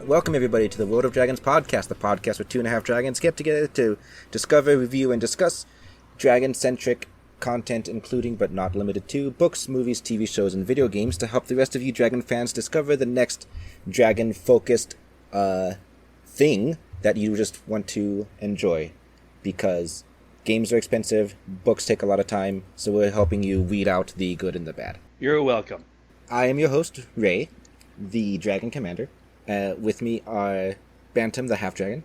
Welcome everybody to the World of Dragons podcast, the podcast where 2.5 dragons get together to discover, review, and discuss dragon-centric content, including but not limited to books, movies, TV shows, and video games to help the rest of you dragon fans discover the next dragon-focused thing that you just want to enjoy. Because games are expensive, books take a lot of time, so we're helping you weed out the good and the bad. You're welcome. I am your host, Ray, the Dragon Commander. With me are Bantam, the half-dragon.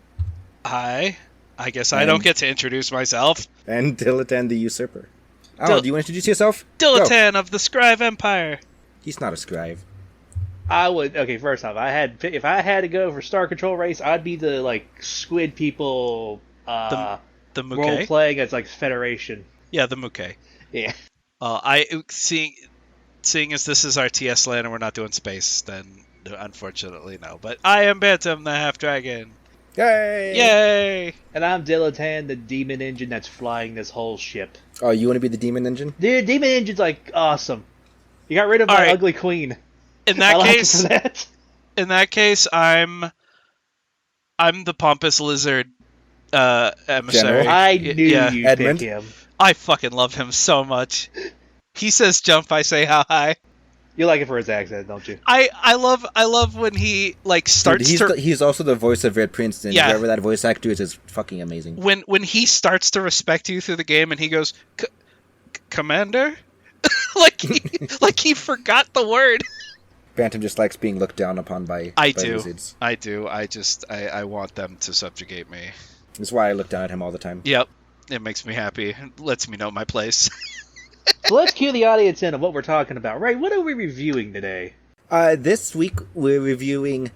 Hi. I guess I don't get to introduce myself. And Dilatan, the usurper. Oh, do you want to introduce yourself? Dilatan of the Scribe Empire. He's not a scribe. I would. Okay, first off, if I had to go for Star Control race, I'd be the squid people. The Muke? Role playing as Federation. Yeah, the Muke. Yeah. Seeing as this is our TS land and we're not doing space, then unfortunately no. But I am Bantam, the half dragon. Yay! Yay! And I'm Dilatan, the demon engine that's flying this whole ship. Oh, you want to be the demon engine? Dude, demon engine's awesome. You got rid of my ugly queen. In that case, I'm the pompous lizard emissary. General? I knew you'd Edmund? pick him. I fucking love him so much. He says jump, I say how high. You like it for his accent, don't you? I love when he starts. Dude, he's also the voice of Red Prince, and whoever that voice actor is fucking amazing. When he starts to respect you through the game, and he goes, Commander, like he forgot the word. Bantam just likes being looked down upon by lizards. I do. I want them to subjugate me. That's why I look down at him all the time. Yep, it makes me happy. It lets me know my place. So let's cue the audience in on what we're talking about. Ray, what are we reviewing today? This week we're reviewing...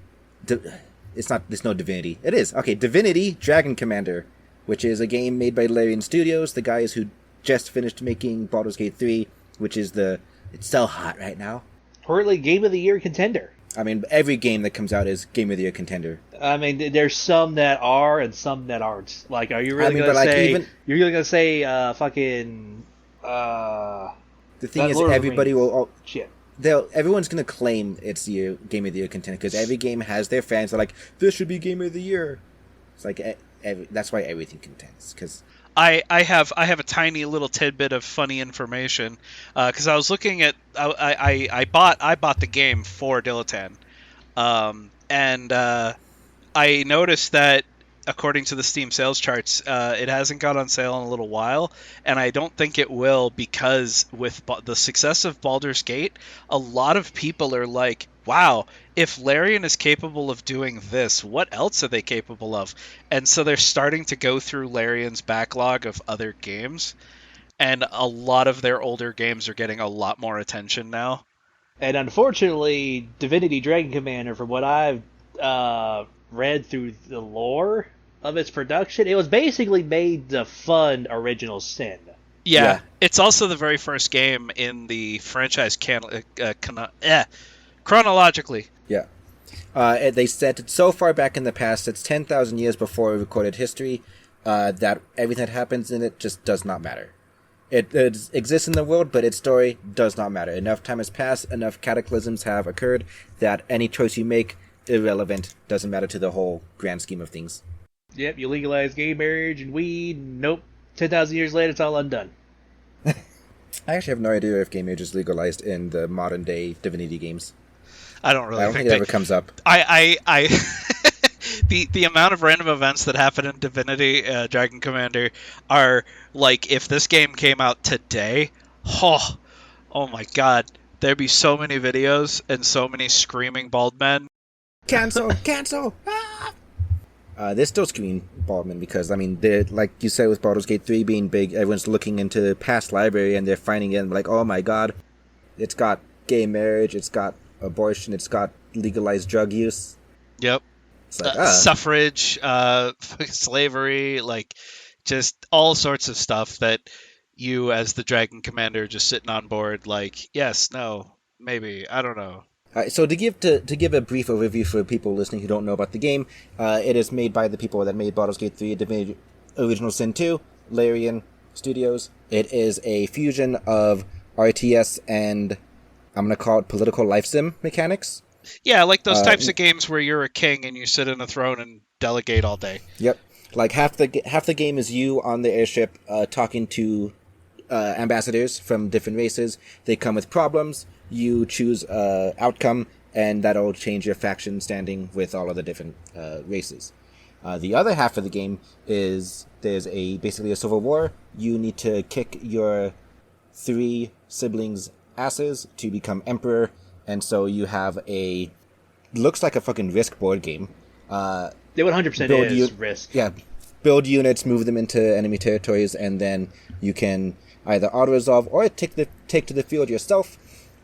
There's no Divinity. It is. Okay, Divinity Dragon Commander, which is a game made by Larian Studios, the guys who just finished making Baldur's Gate 3, which is it's so hot right now. Currently Game of the Year contender. I mean, every game that comes out is Game of the Year contender. I mean, there's some that are and some that aren't. Are you really going to say... You're really going to say, fucking... The thing is, everybody will... Shit. Everyone's going to claim it's the Game of the Year contender, because every game has their fans that are like, this should be Game of the Year. It's like, that's why everything contends, because... I have a tiny little tidbit of funny information, because I was looking at... I bought the game for Dilatan, and I noticed that according to the Steam sales charts, it hasn't got on sale in a little while, and I don't think it will, because with the success of Baldur's Gate, a lot of people are like, wow, if Larian is capable of doing this, what else are they capable of? And so they're starting to go through Larian's backlog of other games, and a lot of their older games are getting a lot more attention now. And unfortunately, Divinity Dragon Commander, from what I've read through the lore of its production, it was basically made to fund Original Sin. Yeah. It's also the very first game in the franchise chronologically. Yeah. They said it so far back in the past, it's 10,000 years before recorded history, that everything that happens in it just does not matter. It exists in the world, but its story does not matter. Enough time has passed, enough cataclysms have occurred, that any choice you make, irrelevant, doesn't matter to the whole grand scheme of things. Yep, you legalize gay marriage and weed, nope. 10,000 years later, it's all undone. I actually have no idea if gay marriage is legalized in the modern day Divinity games. I don't think it ever comes up. The amount of random events that happen in Divinity Dragon Commander are like, if this game came out today, oh my god, there'd be so many videos and so many screaming bald men. Cancel! They're still screaming bald men because, I mean, they're, like you said with Baldur's Gate 3 being big, everyone's looking into the past library and they're finding it and like, oh my god, it's got gay marriage, it's got abortion, it's got legalized drug use. Yep. It's like, suffrage, slavery, just all sorts of stuff that you as the Dragon Commander just sitting on board yes, no, maybe, I don't know. So to give a brief overview for people listening who don't know about the game, it is made by the people that made Baldur's Gate 3, Divinity Original Sin 2, Larian Studios. It is a fusion of RTS and I'm going to call it political life sim mechanics. Yeah, like those types Uh, of games where you're a king and you sit in a throne and delegate all day. Yep. Like half the game is you on the airship talking to ambassadors from different races. They come with problems. You choose outcome, and that'll change your faction standing with all of the different races. The other half of the game is there's basically a civil war. You need to kick your 3 siblings' asses to become emperor, and so you have looks like a fucking Risk board game. It 100% is Risk. Yeah, build units, move them into enemy territories, and then you can either auto-resolve or take to the field yourself,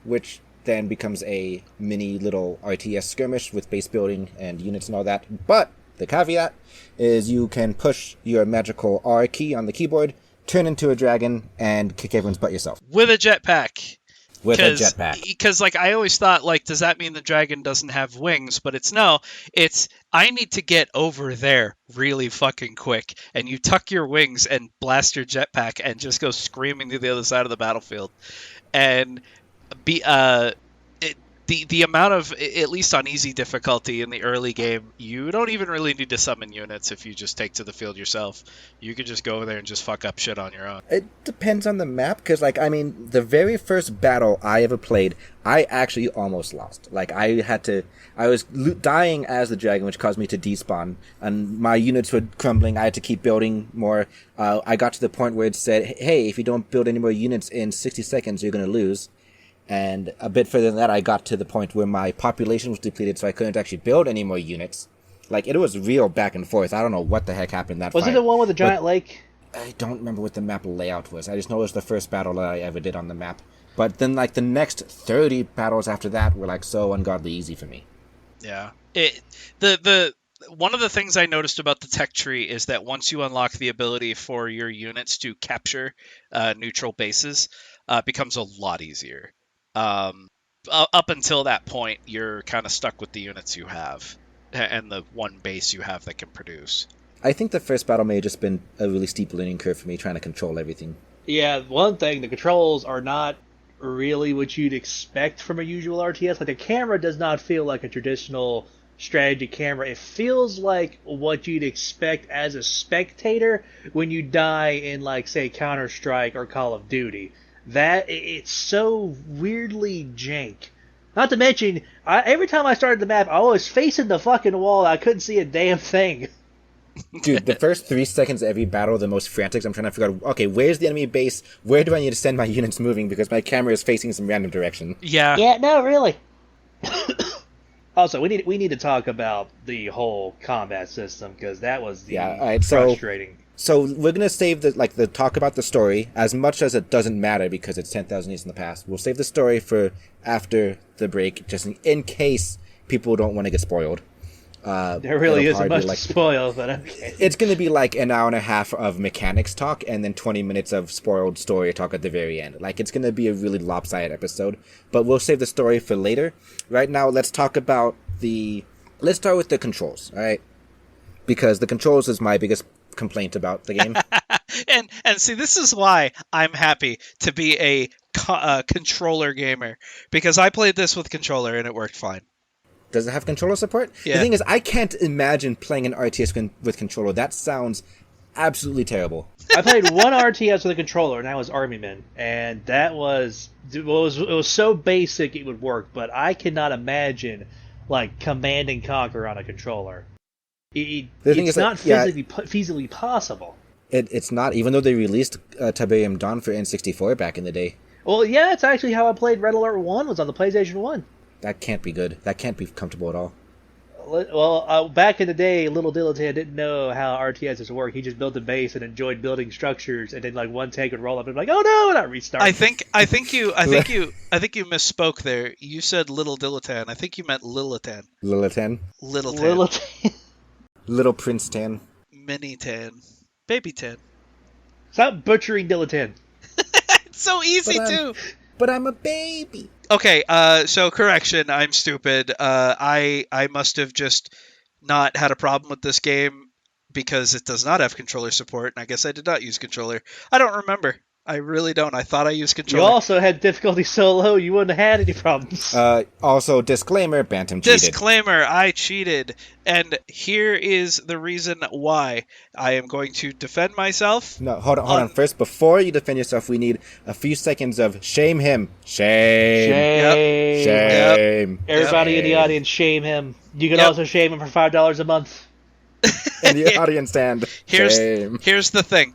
which then becomes a mini little RTS skirmish with base building and units and all that. But the caveat is you can push your magical R key on the keyboard, turn into a dragon, and kick everyone's butt yourself. With a jetpack. With a jetpack. Because, like, I always thought, like, does that mean the dragon doesn't have wings? But it's I need to get over there really fucking quick. And you tuck your wings and blast your jetpack and just go screaming to the other side of the battlefield. And the amount of, at least on easy difficulty in the early game, you don't even really need to summon units if you just take to the field yourself. You can just go over there and just fuck up shit on your own. It depends on the map, because, the very first battle I ever played, I actually almost lost. I was dying as the dragon, which caused me to despawn, and my units were crumbling. I had to keep building more. I got to the point where it said, hey, if you don't build any more units in 60 seconds, you're going to lose. And a bit further than that, I got to the point where my population was depleted, so I couldn't actually build any more units. It was real back and forth. I don't know what the heck happened that fight. Was it the one with the giant lake? I don't remember what the map layout was. I just know it was the first battle that I ever did on the map. But then, the next 30 battles after that were, so ungodly easy for me. Yeah. One of the things I noticed about the tech tree is that once you unlock the ability for your units to capture neutral bases, it becomes a lot easier. Up until that point, you're kind of stuck with the units you have and the one base you have that can produce. I think the first battle may have just been a really steep learning curve for me trying to control everything. Yeah, one thing, the controls are not really what you'd expect from a usual RTS. The camera does not feel like a traditional strategy camera. It feels like what you'd expect as a spectator when you die in, say, Counter-Strike or Call of Duty. It's so weirdly jank. Not to mention, every time I started the map, I was facing the fucking wall. I couldn't see a damn thing. Dude, the first 3 seconds of every battle, the most frantic. I'm trying to figure out, okay, where's the enemy base? Where do I need to send my units moving? Because my camera is facing some random direction. Yeah. Yeah, no, really. Also, we need to talk about the whole combat system, because that was frustrating. So we're gonna save the talk about the story, as much as it doesn't matter because it's 10,000 years in the past. We'll save the story for after the break, just in case people don't want to get spoiled. There really isn't much to spoil, but okay. It's gonna be an hour and a half of mechanics talk, and then 20 minutes of spoiled story talk at the very end. It's gonna be a really lopsided episode, but we'll save the story for later. Right now, let's talk about let's start with the controls, all right? Because the controls is my biggest complaint about the game. and see, this is why I'm happy to be a controller gamer, because I played this with controller and it worked fine. Does it have controller support? Yeah. The thing is, I can't imagine playing an RTS with controller. That sounds absolutely terrible. I played one RTS with a controller, and that was Army Men, and it was so basic it would work, but I cannot imagine Command and Conquer on a controller. It's not feasibly possible. It's not, even though they released Tiberium Dawn for N64 back in the day. Well, yeah, that's actually how I played Red Alert 1, was on the PlayStation 1. That can't be good. That can't be comfortable at all. Well, back in the day, little Dilettant didn't know how RTSs work. He just built a base and enjoyed building structures, and then one tank would roll up and be like, "Oh no!" and I restart. I think you misspoke there. You said Little Dilettant. I think you meant Lilitan. Lilitan. Little Tan. Lilitan. Little Prince Tan. Mini Tan. Baby Tan. Stop butchering Dilettant. It's so easy too. But I'm a baby. Okay, so correction, I'm stupid. I must have just not had a problem with this game because it does not have controller support, and I guess I did not use controller. I don't remember. I really don't. I thought I used You controller. also had difficulty so low you wouldn't have had any problems. Also, disclaimer: Bantam cheated. Disclaimer, I cheated. And here is the reason why. I am going to defend myself. No, hold on. First, before you defend yourself, we need a few seconds of shame him. Shame. Shame. Everybody in the audience, shame him. You can also shame him for $5 a month. In the audience stand. Shame. Here's the thing.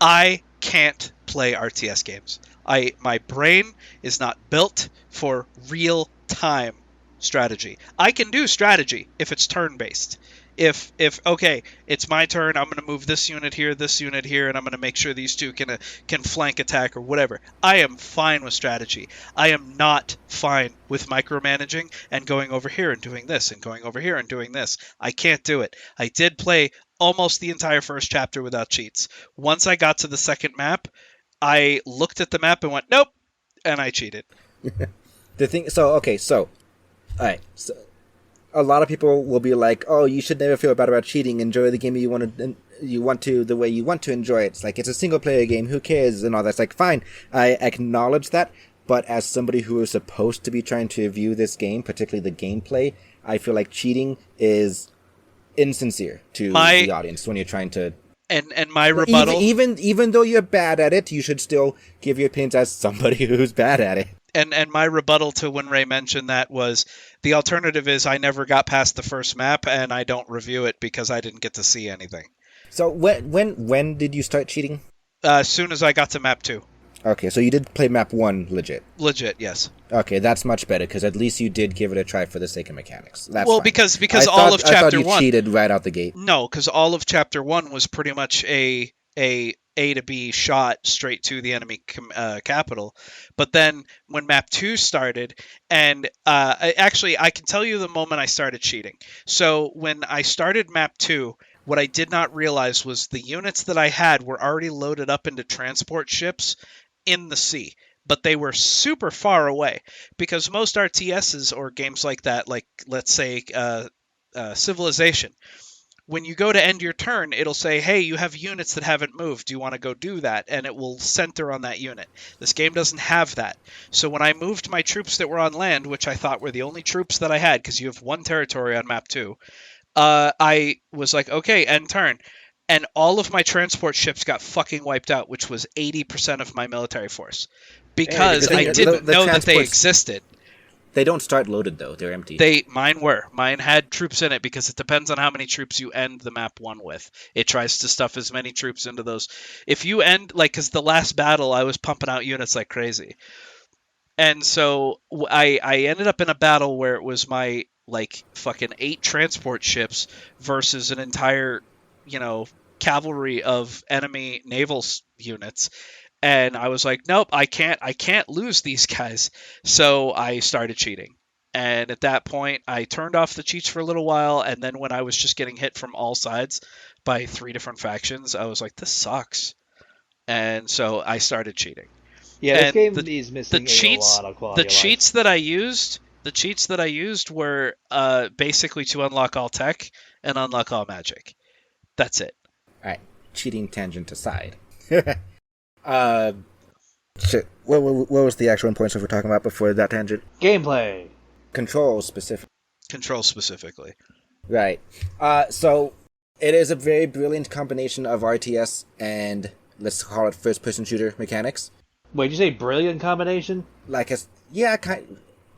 I can't play RTS games. My brain is not built for real-time strategy. I can do strategy if it's turn-based. If okay, it's my turn, I'm going to move this unit here, and I'm going to make sure these two can flank attack or whatever. I am fine with strategy. I am not fine with micromanaging and going over here and doing this and going over here and doing this. I can't do it. I did play almost the entire first chapter without cheats. Once I got to the second map, I looked at the map and went, nope, and I cheated. All right, so a lot of people will be like, oh, you should never feel bad about cheating, enjoy the game the way you want to enjoy it. It's like, it's a single player game, who cares, and all that. It's like, fine, I acknowledge that, but as somebody who is supposed to be trying to review this game, particularly the gameplay, I feel like cheating is insincere to the audience when you're trying to... And my rebuttal... Even though you're bad at it, you should still give your opinions as somebody who's bad at it. And my rebuttal to when Ray mentioned that was, the alternative is I never got past the first map, and I don't review it because I didn't get to see anything. So when did you start cheating? As soon as I got to map 2. Okay, so you did play map 1 legit? Legit, yes. Okay, that's much better, because at least you did give it a try for the sake of mechanics. That's well, fine. because all of Chapter 1... I thought you cheated right out the gate. No, because all of Chapter 1 was pretty much a to B shot straight to the enemy capital. But then when map 2 started, and I can tell you the moment I started cheating. So when I started map 2, what I did not realize was the units that I had were already loaded up into transport ships in the sea, but they were super far away, because most RTSs or games like that, like let's say Civilization, when you go to end your turn, it'll say, hey, you have units that haven't moved. Do you want to go do that? And it will center on that unit. This game doesn't have that. So when I moved my troops that were on land, which I thought were the only troops that I had, because you have one territory on map 2, I was like, okay, end turn. And all of my transport ships got fucking wiped out, which was 80% of my military force. Because I didn't know that they existed. They don't start loaded, though. They're empty. Mine had troops in it, because it depends on how many troops you end the map 1 with. It tries to stuff as many troops into those. If you end, because the last battle, I was pumping out units like crazy. And so I ended up in a battle where it was my, fucking 8 transport ships versus an entire, cavalry of enemy naval units. And I was like, nope, I can't lose these guys. So I started cheating. And at that point, I turned off the cheats for a little while. And then when I was just getting hit from all sides by 3 different factions, I was like, this sucks. And so I started cheating. Yeah, this game is missing a lot of quality. The cheats that I used were basically to unlock all tech and unlock all magic. That's it. All right, cheating tangent aside. Shit. What was the actual points we were talking about before that tangent? Gameplay. Control specifically. Right. So it is a very brilliant combination of RTS and, let's call it, first-person shooter mechanics. Wait, did you say brilliant combination? I feel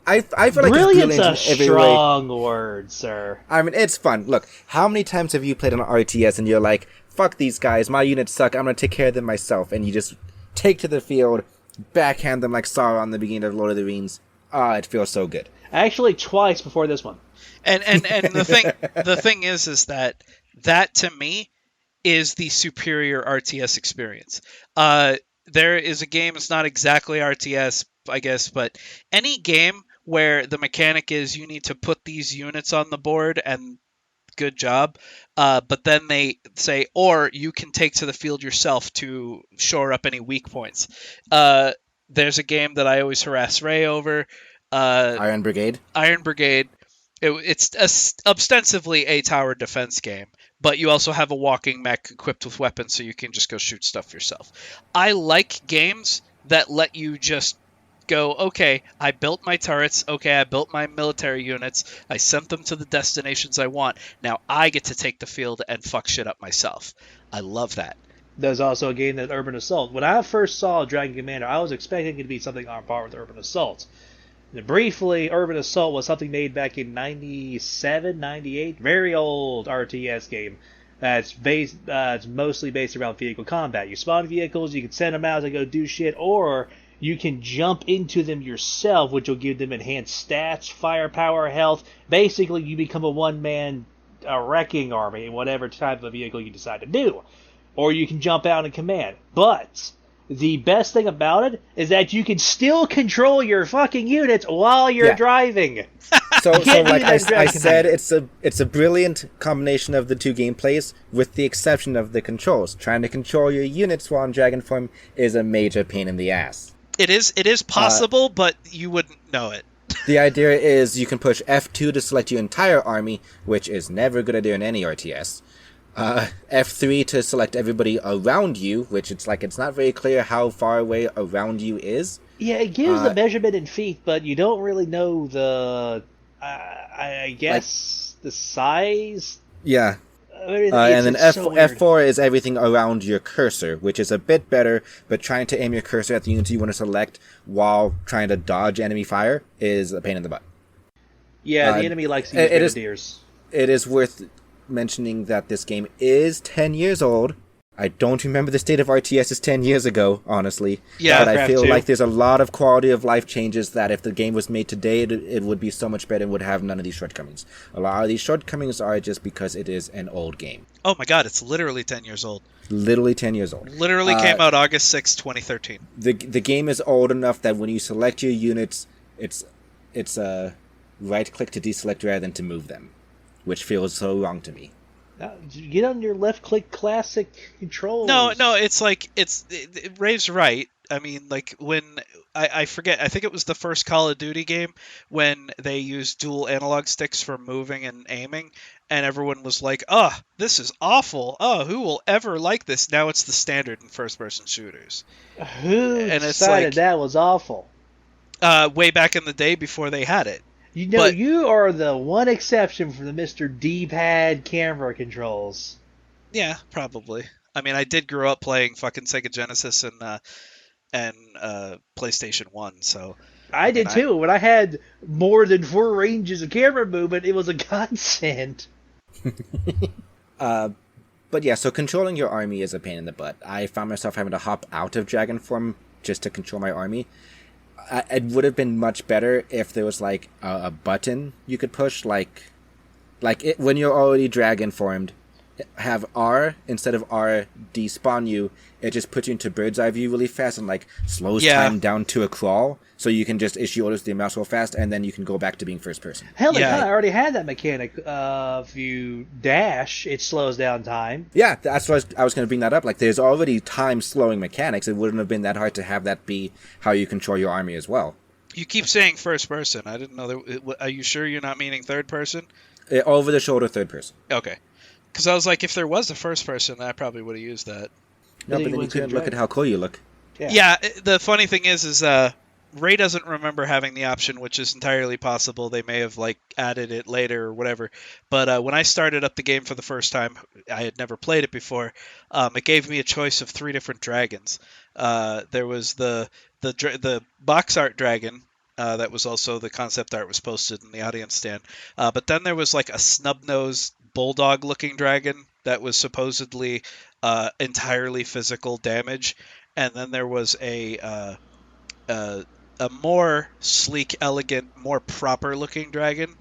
like brilliant's it's a strong word, sir. I mean, it's fun. Look, how many times have you played an RTS and you're like, fuck these guys, my units suck, I'm gonna take care of them myself, and you just take to the field, backhand them like Sauron in the beginning of Lord of the Rings. It feels so good. Actually, twice before this one. And the thing is that to me is the superior RTS experience. There is a game, it's not exactly RTS, I guess, but any game where the mechanic is you need to put these units on the board and good job, but then they say, or you can take to the field yourself to shore up any weak points. There's a game that I always harass Ray over. Iron Brigade? It's ostensibly a tower defense game, but you also have a walking mech equipped with weapons, so you can just go shoot stuff yourself. I like games that let you just go, okay, I built my turrets, okay, I built my military units, I sent them to the destinations I want, now I get to take the field and fuck shit up myself. I love that. There's also a game that Urban Assault. When I first saw Dragon Commander, I was expecting it to be something on par with Urban Assault. And briefly, Urban Assault was something made back in 97, 98, very old RTS game. It's mostly based around vehicle combat. You spawn vehicles, you can send them out to go do shit, or you can jump into them yourself, which will give them enhanced stats, firepower, health. Basically, you become a one-man wrecking army, whatever type of vehicle you decide to do. Or you can jump out and command. But the best thing about it is that you can still control your fucking units while you're driving. So like I said, it's a brilliant combination of the two gameplays, with the exception of the controls. Trying to control your units while in dragon form is a major pain in the ass. It is possible, but you wouldn't know it. The idea is you can push F2 to select your entire army, which is never a good idea in any RTS. F3 to select everybody around you, which it's not very clear how far away around you is. Yeah, it gives the measurement in feet, but you don't really know the, I guess, the size? Yeah. And then F4 is everything around your cursor, which is a bit better, but trying to aim your cursor at the units you want to select while trying to dodge enemy fire is a pain in the butt. Yeah, the enemy likes to use grenadiers. It is worth mentioning that this game is 10 years old. I don't remember the state of RTSs 10 years ago, honestly. Yeah, but I feel like there's a lot of quality of life changes that if the game was made today, it would be so much better and would have none of these shortcomings. A lot of these shortcomings are just because it is an old game. Oh my god, it's literally 10 years old. Literally 10 years old. Literally came out August 6, 2013. The game is old enough that when you select your units, it's right-click to deselect rather than to move them, which feels so wrong to me. Get on your left-click classic controls. No, it's like Rave's right. I mean, like when I forget, I think it was the first Call of Duty game when they used dual analog sticks for moving and aiming, and everyone was like, "Oh, this is awful. Oh, who will ever like this?" Now it's the standard in first-person shooters. Who decided that was awful? Way back in the day before they had it. You know, you are the one exception from the Mr. D-pad camera controls. Yeah, probably. I mean, I did grow up playing fucking Sega Genesis and PlayStation 1, so... I did too. When I had more than 4 ranges of camera movement, it was a godsend. But yeah, so controlling your army is a pain in the butt. I found myself having to hop out of dragon form just to control my army. It would have been much better if there was like a button you could push, like when you're already dragon formed, have R instead of R despawn you. It just puts you into bird's eye view really fast and like slows time down to a crawl, so you can just issue orders to the mouse real fast, and then you can go back to being first person. Hell, they kind of already had that mechanic. If you dash, it slows down time. Yeah, that's what I was going to bring that up. Like, there's already time slowing mechanics. It wouldn't have been that hard to have that be how you control your army as well. You keep saying first person. I didn't know that. Are you sure you're not meaning third person? Over the shoulder, third person. Okay. Because I was like, if there was a first person, I probably would have used that. No, but then you couldn't look at how cool you look. Yeah, the funny thing is Ray doesn't remember having the option, which is entirely possible. They may have like added it later or whatever. But when I started up the game for the first time, I had never played it before. It gave me a choice of 3 different dragons. There was the box art dragon. That was also the concept art was posted in the audience stand. But then there was like a snub-nosed bulldog-looking dragon that was supposedly entirely physical damage, and then there was a more sleek, elegant, more proper-looking dragon,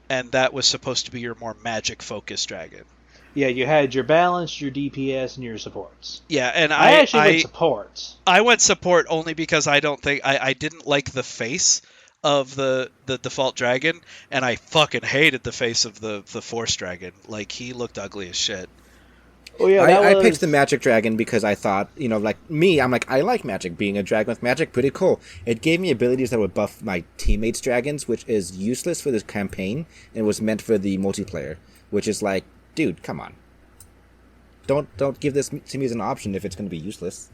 and that was supposed to be your more magic-focused dragon. Yeah, you had your balance, your DPS, and your supports. Yeah, and I actually went supports. I went support only because I didn't like the face of the default dragon, and I fucking hated the face of the force dragon. Like, he looked ugly as shit. Oh yeah, I picked the magic dragon because I thought, like me, I'm like, I like magic. Being a dragon with magic, pretty cool. It gave me abilities that would buff my teammates' dragons, which is useless for this campaign, and was meant for the multiplayer, which is like, dude, come on. Don't give this to me as an option if it's going to be useless.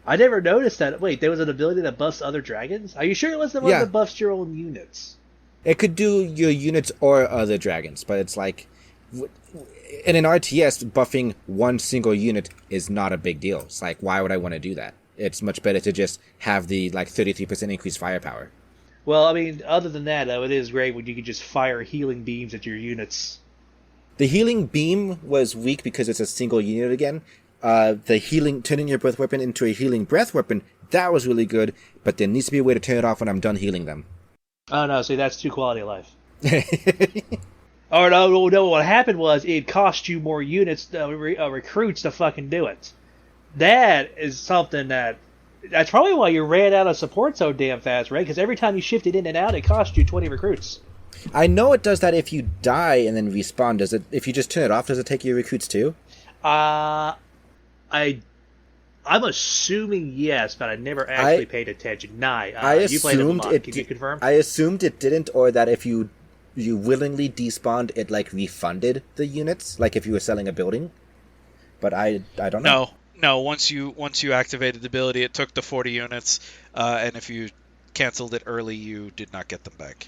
I never noticed that. Wait, there was an ability that buffs other dragons? Are you sure it was the one that buffs your own units? It could do your units or other dragons, but it's like... In an RTS, buffing one single unit is not a big deal. It's like, why would I want to do that? It's much better to just have the 33% increased firepower. Well, I mean, other than that, though, it is great when you can just fire healing beams at your units. The healing beam was weak because it's a single unit again. The healing, turning your breath weapon into a healing breath weapon, that was really good, but there needs to be a way to turn it off when I'm done healing them. Oh, no, see, that's too quality of life. Oh, no, what happened was it cost you more units, recruits to fucking do it. That is something that's probably why you ran out of support so damn fast, right? Because every time you shifted in and out, it cost you 20 recruits. I know it does that if you die and then respawn. Does it? If you just turn it off, does it take your recruits too? I'm assuming yes, but I never actually paid attention. You played it a lot. Can you confirm? I assumed it didn't, or that if you willingly despawned, it refunded the units, like if you were selling a building. But I don't know. No. Once you activated the ability, it took the 40 units, and if you canceled it early, you did not get them back.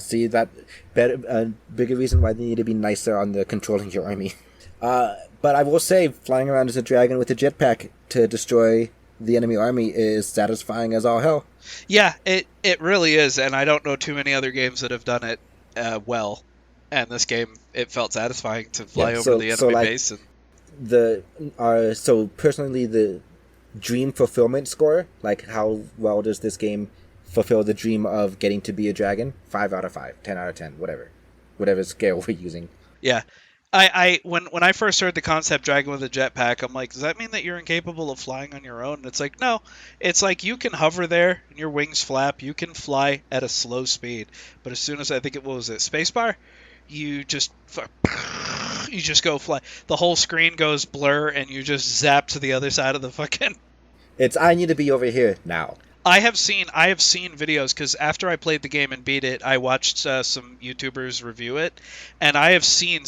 See, that bigger reason why they need to be nicer on the controlling your army. But I will say, flying around as a dragon with a jetpack to destroy the enemy army is satisfying as all hell. Yeah, it really is, and I don't know too many other games that have done it well. And this game, it felt satisfying to fly over the enemy base. And... So personally, the dream fulfillment score, how well does this game fulfill the dream of getting to be a dragon? 5 out of 5, 10 out of 10, whatever scale we're using. Yeah. When I first heard the concept dragon with a jetpack, I'm like, does that mean that you're incapable of flying on your own? And it's like, no. It's like you can hover there and your wings flap. You can fly at a slow speed. But as soon as spacebar, you just go fly. The whole screen goes blur and you just zap to the other side of the fucking... I need to be over here now. I have seen videos, because after I played the game and beat it, I watched some YouTubers review it, and I have seen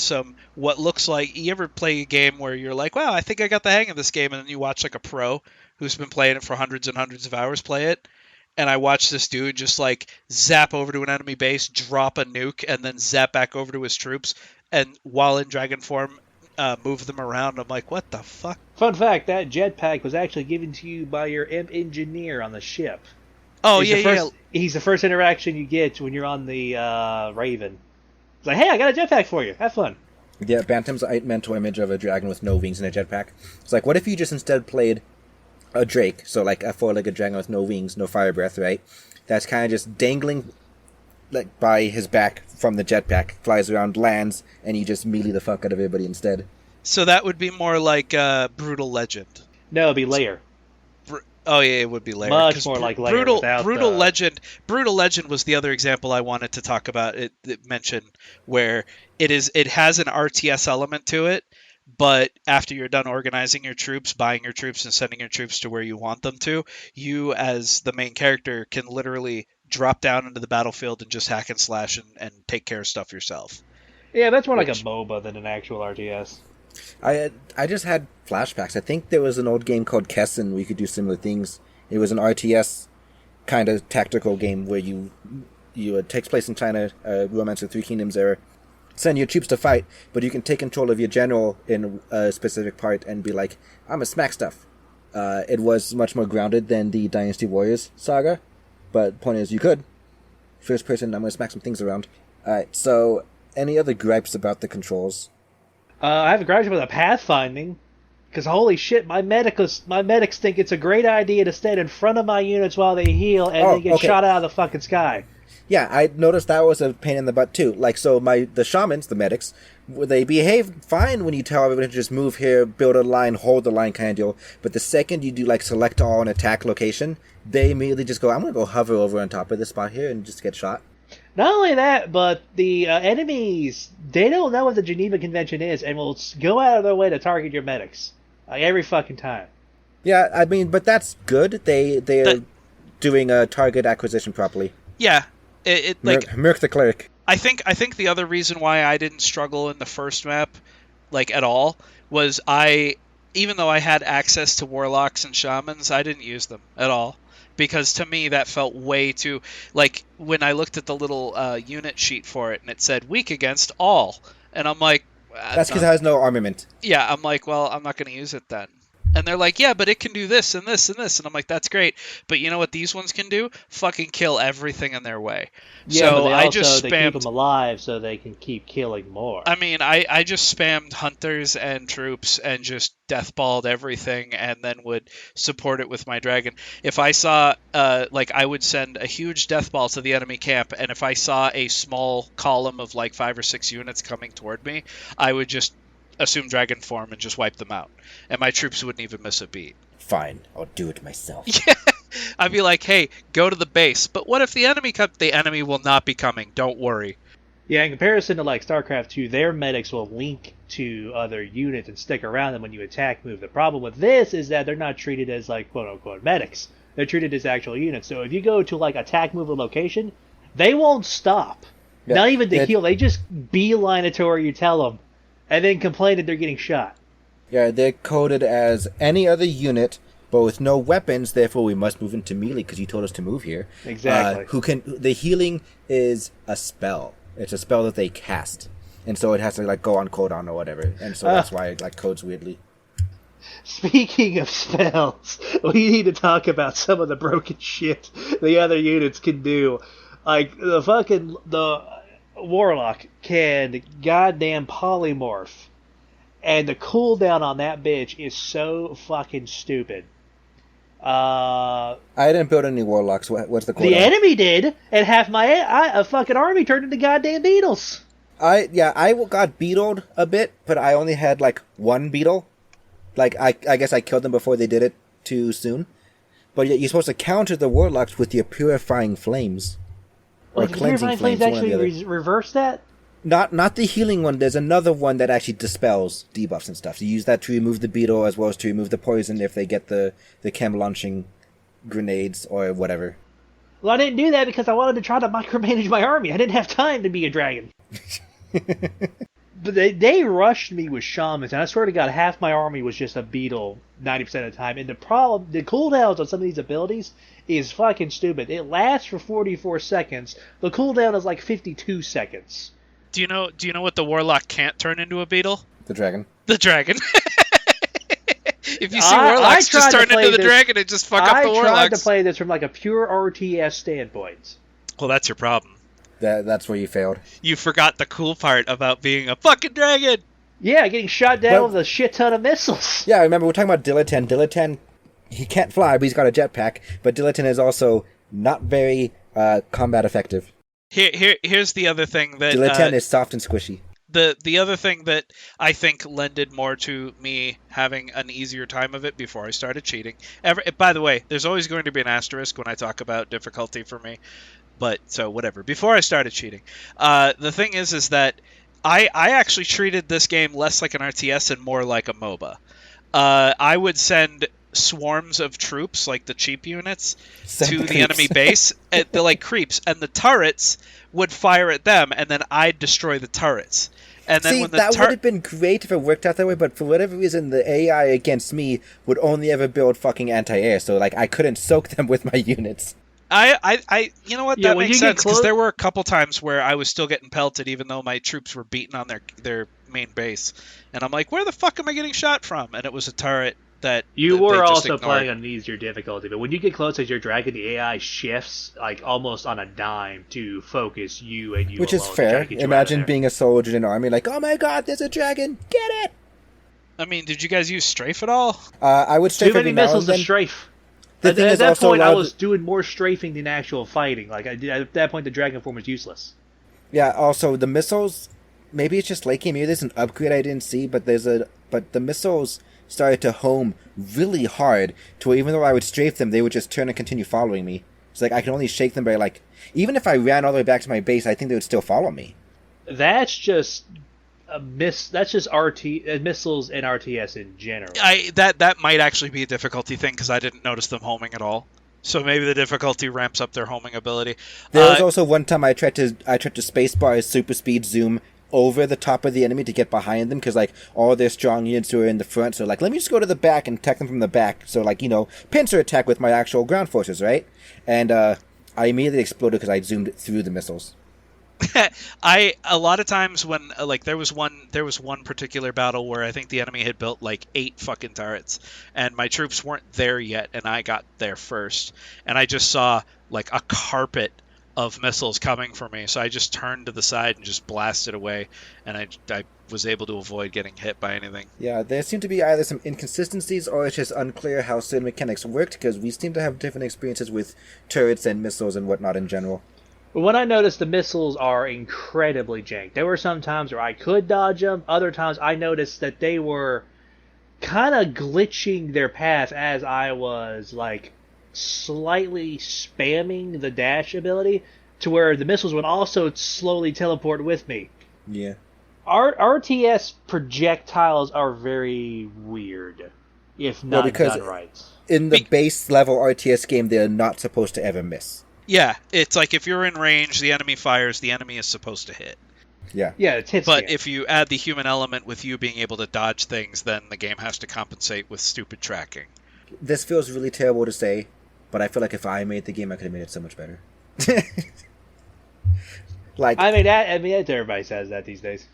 what looks like, you ever play a game where you're like, wow, I think I got the hang of this game, and then you watch a pro who's been playing it for hundreds and hundreds of hours play it, and I watched this dude just zap over to an enemy base, drop a nuke, and then zap back over to his troops, and while in dragon form, move them around. I'm like, what the fuck? Fun fact, that jetpack was actually given to you by your imp engineer on the ship. Oh, He's the first interaction you get when you're on the Raven. It's like, hey, I got a jetpack for you. Have fun. Yeah, Bantam's mental image of a dragon with no wings and a jetpack. It's like, what if you just instead played a Drake, so a four-legged dragon with no wings, no fire breath, right? That's kind of just dangling by his back from the jetpack, flies around, lands, and you just melee the fuck out of everybody instead. So that would be more like Brutal Legend. No, it'd be Lair. It would be Lair. Much more like Lair. Brutal Legend was the other example I wanted to talk about. It mentioned where it has an RTS element to it, but after you're done organizing your troops, buying your troops, and sending your troops to where you want them to, you as the main character can literally drop down into the battlefield and just hack and slash and take care of stuff yourself. Yeah, that's more like a MOBA than an actual RTS. I just had flashbacks. I think there was an old game called Kessen where you could do similar things. It was an RTS kind of tactical game where you it takes place in China, Romance of the Three Kingdoms era. Send your troops to fight, but you can take control of your general in a specific part and be like, I'm a smack stuff. It was much more grounded than the Dynasty Warriors saga, but point is, you could. First person, I'm going to smack some things around. Alright, so any other gripes about the controls? I have a gripe about the pathfinding, because holy shit, my medics think it's a great idea to stand in front of my units while they heal and they get shot out of the fucking sky. Yeah, I noticed that was a pain in the butt too. So the shamans, the medics, they behave fine when you tell everyone to just move here, build a line, hold the line kind of deal. But the second you do select all and attack location, they immediately just go, I'm going to go hover over on top of this spot here and just get shot. Not only that, but the enemies, they don't know what the Geneva Convention is and will go out of their way to target your medics. Every fucking time. Yeah, I mean, but that's good. They're doing a target acquisition properly. Yeah. Merc the cleric. I think the other reason why I didn't struggle in the first map, at all, was even though I had access to warlocks and shamans, I didn't use them at all. Because to me, that felt way too... Like, when I looked at the little unit sheet for it, and it said, weak against all. And I'm like... That's because it has no armament. Yeah, I'm like, well, I'm not going to use it then. And they're like, yeah, but it can do this and this and this. And I'm like, that's great. But you know what these ones can do? Fucking kill everything in their way. Yeah, so but I just they spammed... keep them alive so they can keep killing more. I mean, I just spammed hunters and troops and just deathballed everything and then would support it with my dragon. If I saw, I would send a huge deathball to the enemy camp, and if I saw a small column of like 5 or 6 units coming toward me, I would just assume dragon form and just wipe them out. And my troops wouldn't even miss a beat. Fine, I'll do it myself. Yeah. I'd be like, hey, go to the base. But what if the enemy comes? The enemy will not be coming. Don't worry. Yeah, in comparison to like StarCraft 2, their medics will link to other units and stick around them when you attack move. The problem with this is that they're not treated as like quote unquote medics. They're treated as actual units. So if you go to like attack move a location, they won't stop. Yeah, not even to heal. They just beeline it to where you tell them, and then complain that they're getting shot. Yeah, they're coded as any other unit, but with no weapons. Therefore, we must move into melee because you told us to move here. Exactly. The healing is a spell. It's a spell that they cast, and so it has to like go on cooldown or whatever. And so that's why it like codes weirdly. Speaking of spells, we need to talk about some of the broken shit the other units can do. Like the Warlock can goddamn polymorph. And the cooldown on that bitch is so fucking stupid. I didn't build any warlocks. What's the cooldown? The enemy did, and half my fucking army turned into goddamn beetles. I got beetled a bit, but I only had like one beetle. Like I guess I killed them before they did it too soon. But you're supposed to counter the warlocks with your purifying flames. Like the purifying flames actually reverse that? Not the healing one. There's another one that actually dispels debuffs and stuff. So you use that to remove the beetle as well as to remove the poison if they get the chem launching grenades or whatever. Well, I didn't do that because I wanted to try to micromanage my army. I didn't have time to be a dragon. But they rushed me with shamans, and I swear to God, half my army was just a beetle 90% of the time. And the cooldowns on some of these abilities is fucking stupid. It lasts for 44 seconds. The cooldown is like 52 seconds. Do you know what the warlock can't turn into a beetle? The dragon. The dragon. If you see warlocks just turn into the dragon and just fuck up the warlocks. I tried to play this from like a pure RTS standpoint. Well, that's your problem. That's where you failed. You forgot the cool part about being a fucking dragon. Yeah, getting shot down with a shit ton of missiles. Yeah, I remember we're talking about Diletan. Diletan, he can't fly, but he's got a jetpack. But Diletan is also not very combat effective. Here's the other thing that... Diletan is soft and squishy. The other thing that I think lended more to me having an easier time of it before I started cheating... By the way, there's always going to be an asterisk when I talk about difficulty for me. But, so, whatever. Before I started cheating. The thing is that I actually treated this game less like an RTS and more like a MOBA. I would send swarms of troops, like the cheap units, to the enemy base. They're like creeps, and the turrets would fire at them, and then I'd destroy the turrets. And then when that would have been great if it worked out that way, but for whatever reason, the AI against me would only ever build fucking anti-air, so like I couldn't soak them with my units. You know what? That makes sense, because there were a couple times where I was still getting pelted, even though my troops were beaten on their main base, and I'm like, where the fuck am I getting shot from? And it was a turret that you were also playing on an easier difficulty, but when you get close as your dragon, the AI shifts like almost on a dime to focus you and you. Which alone is fair. Imagine being a soldier in an army, like, oh my god, there's a dragon, get it! I mean, did you guys use strafe at all? I would strafe too many missiles to strafe. At that point, I was doing more strafing than actual fighting. Like at that point, the dragon form was useless. Yeah. Also, the missiles. Maybe it's just late game. Maybe there's an upgrade I didn't see, but the missiles started to home really hard to where even though I would strafe them, they would just turn and continue following me. It's like I could only shake them by like, even if I ran all the way back to my base, I think they would still follow me. That's just that's just missiles and RTS in general. That might actually be a difficulty thing because I didn't notice them homing at all. So maybe the difficulty ramps up their homing ability. There was also one time I tried to spacebar super speed zoom over the top of the enemy to get behind them, because like all their strong units were in the front, so like let me just go to the back and attack them from the back, so like, you know, pincer attack with my actual ground forces, right? And I immediately exploded because I zoomed through the missiles. A lot of times when like there was one particular battle where I think the enemy had built like 8 fucking turrets, and my troops weren't there yet, and I got there first, and I just saw like a carpet of missiles coming for me, so I just turned to the side and just blasted away, and I was able to avoid getting hit by anything. Yeah, there seem to be either some inconsistencies or it's just unclear how certain mechanics worked, because we seem to have different experiences with turrets and missiles and whatnot in general. When I noticed the missiles are incredibly jank. There were some times where I could dodge them. Other times I noticed that they were kind of glitching their path as I was like slightly spamming the dash ability, to where the missiles would also slowly teleport with me. Yeah. RTS projectiles are very weird, if not done right. In the base level RTS game, they're not supposed to ever miss. Yeah, it's like if you're in range, the enemy fires, the enemy is supposed to hit. Yeah. Yeah, it's hit But scan. if you add the human element with you being able to dodge things, then the game has to compensate with stupid tracking. This feels really terrible to say, but I feel like if I made the game, I could have made it so much better. Like, I mean, everybody says that these days.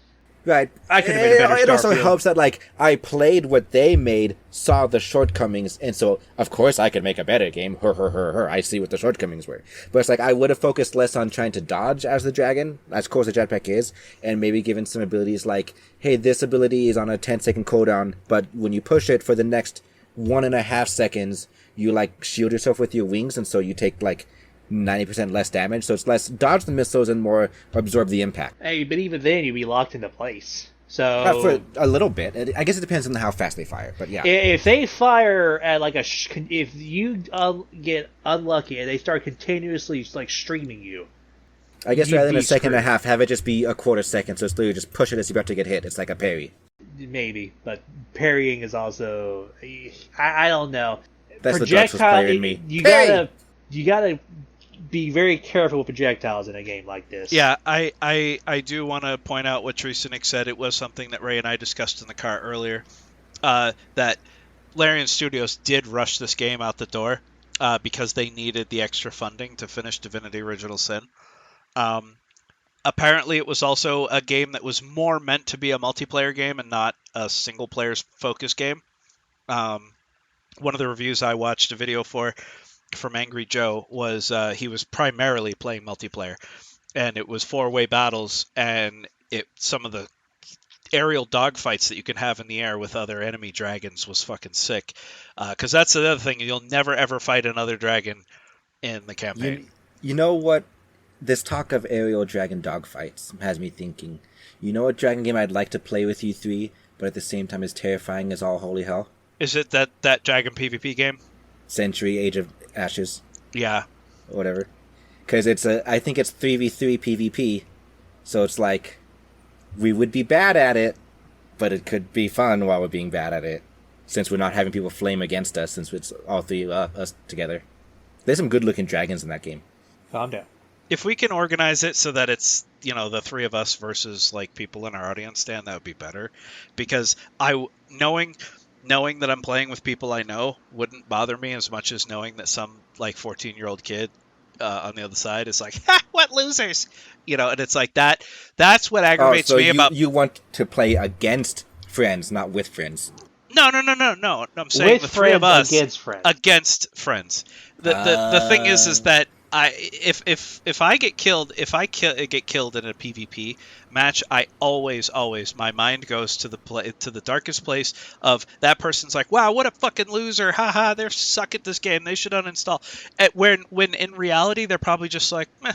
right. I could have made a better It also Starfield. helps that, like, I played what they made, saw the shortcomings, and so, of course, I could make a better game. I see what the shortcomings were. But it's like, I would have focused less on trying to dodge as the dragon, as cool as the jetpack is, and maybe given some abilities like, hey, this ability is on a 10-second cooldown, but when you push it for the next 1.5 seconds, you, like, shield yourself with your wings, and so you take, like, 90% less damage, so it's less dodge the missiles and more absorb the impact. Hey, but even then, you'd be locked into place. So For a little bit. I guess it depends on how fast they fire, but yeah. if they fire at like if you get unlucky and they start continuously like streaming you, I guess you'd rather than be a second and a screwed. half, have it just be a quarter second, so it's literally just push it as you're about to get hit. It's like a parry. maybe. But parrying is also I don't know. That's the Dark Souls player in me. You Parry! gotta be very careful with projectiles in a game like this. Yeah, I do want to point out what Teresa said. It was something that Ray and I discussed in the car earlier, that Larian Studios did rush this game out the door because they needed the extra funding to finish Divinity Original Sin. Apparently, it was also a game that was more meant to be a multiplayer game and not a single-player focus game. One of the reviews I watched a video from Angry Joe was he was primarily playing multiplayer, and it was 4-way battles, and some of the aerial dogfights that you can have in the air with other enemy dragons was fucking sick. Because that's the other thing, you'll never ever fight another dragon in the campaign. You know what? This talk of aerial dragon dogfights has me thinking. You know what dragon game I'd like to play with you three, but at the same time is terrifying as all holy hell? Is it that dragon PvP game? Century, Age of Ashes, Yeah. or whatever. Because I think it's 3v3 PvP, so it's like, we would be bad at it, but it could be fun while we're being bad at it, since we're not having people flame against us, since it's all three of us together. There's some good-looking dragons in that game. Calm down. If we can organize it so that it's, the three of us versus like people in our audience, Dan, that would be better. Because knowing that I'm playing with people I know wouldn't bother me as much as knowing that some like 14-year-old kid on the other side is like, ha, what losers, and it's like that. That's what aggravates me about. You want to play against friends, not with friends. No. I'm saying With the three of us against friends. The thing is that if I get killed, get killed in a PvP match, I always my mind goes to the darkest place of that person's like, wow, what a fucking loser, haha, they're suck at this game, they should uninstall. When in reality they're probably just like, meh,